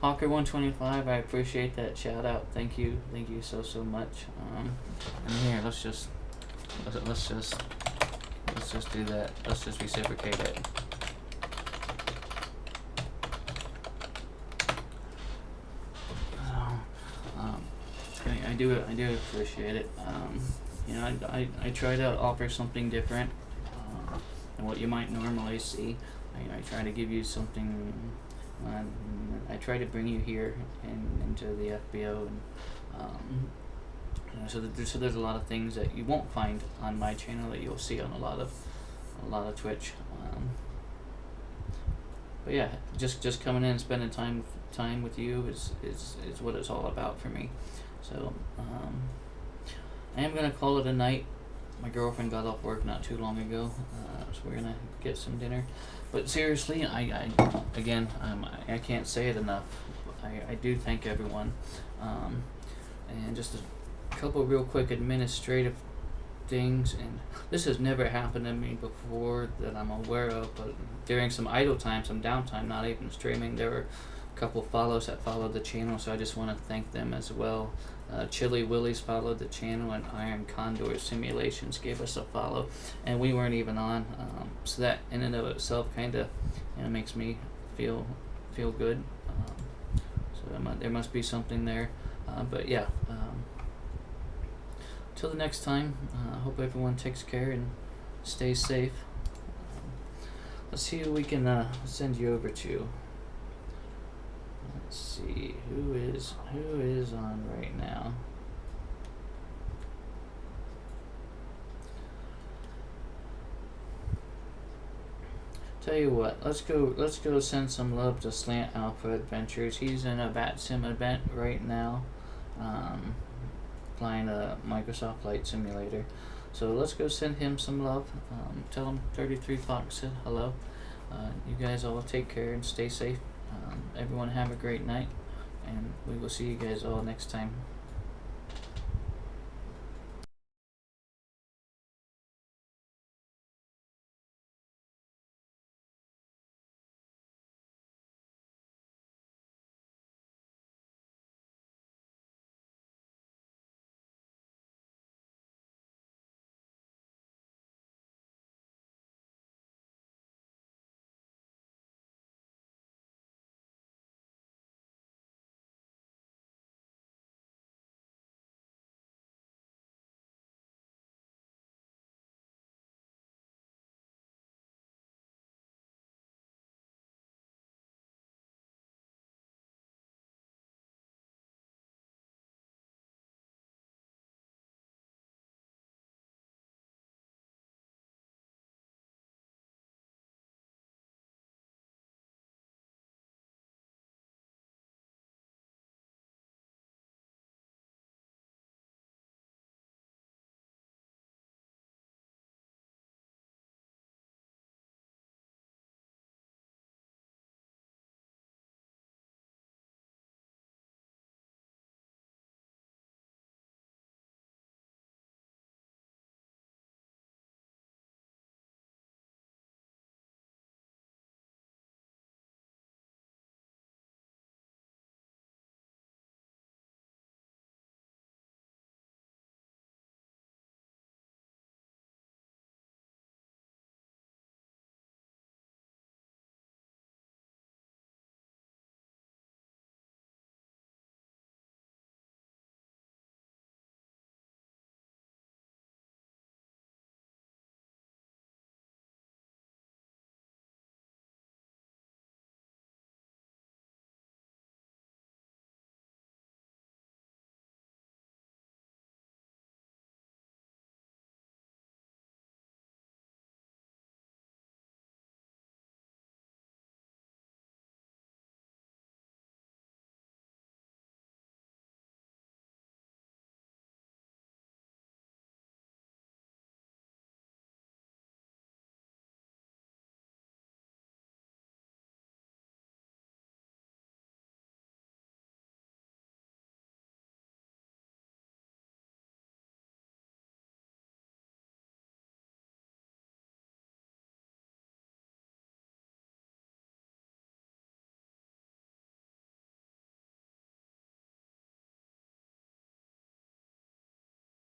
Hawker 125, I appreciate that shout out. Thank you so much. And here, let's just do that. Let's just reciprocate it. I do appreciate it. You know, I try to offer something different than what you might normally see. I try to give you something. I try to bring you here and into the FBO, and you know, so there's a lot of things that you won't find on my channel that you'll see on a lot of Twitch. but yeah, just coming in and spending time with you is what it's all about for me. So I am gonna call it a night. My girlfriend got off work not too long ago, so we're gonna get some dinner. But seriously, I can't say it enough. I do thank everyone, and just a couple of real quick administrative things, and this has never happened to me before that I'm aware of, but during some idle time, some downtime, not even streaming, there were a couple of follows that followed the channel, so I just want to thank them as well. Chili Willies followed the channel, and Iron Condor Simulations gave us a follow, and we weren't even on, so that in and of itself kind of makes me feel good. So there must be something there, but yeah. Till the next time, I hope everyone takes care and stays safe. Let's see who we can send you over to. Let's see who is on right now. Tell you what, let's go send some love to Slant Alpha Adventures. He's in a Bat Sim event right now. Playing a Microsoft Flight Simulator, so let's go send him some love. Tell him 33 Fox said hello. You guys all take care and stay safe. Everyone have a great night, and we will see you guys all next time.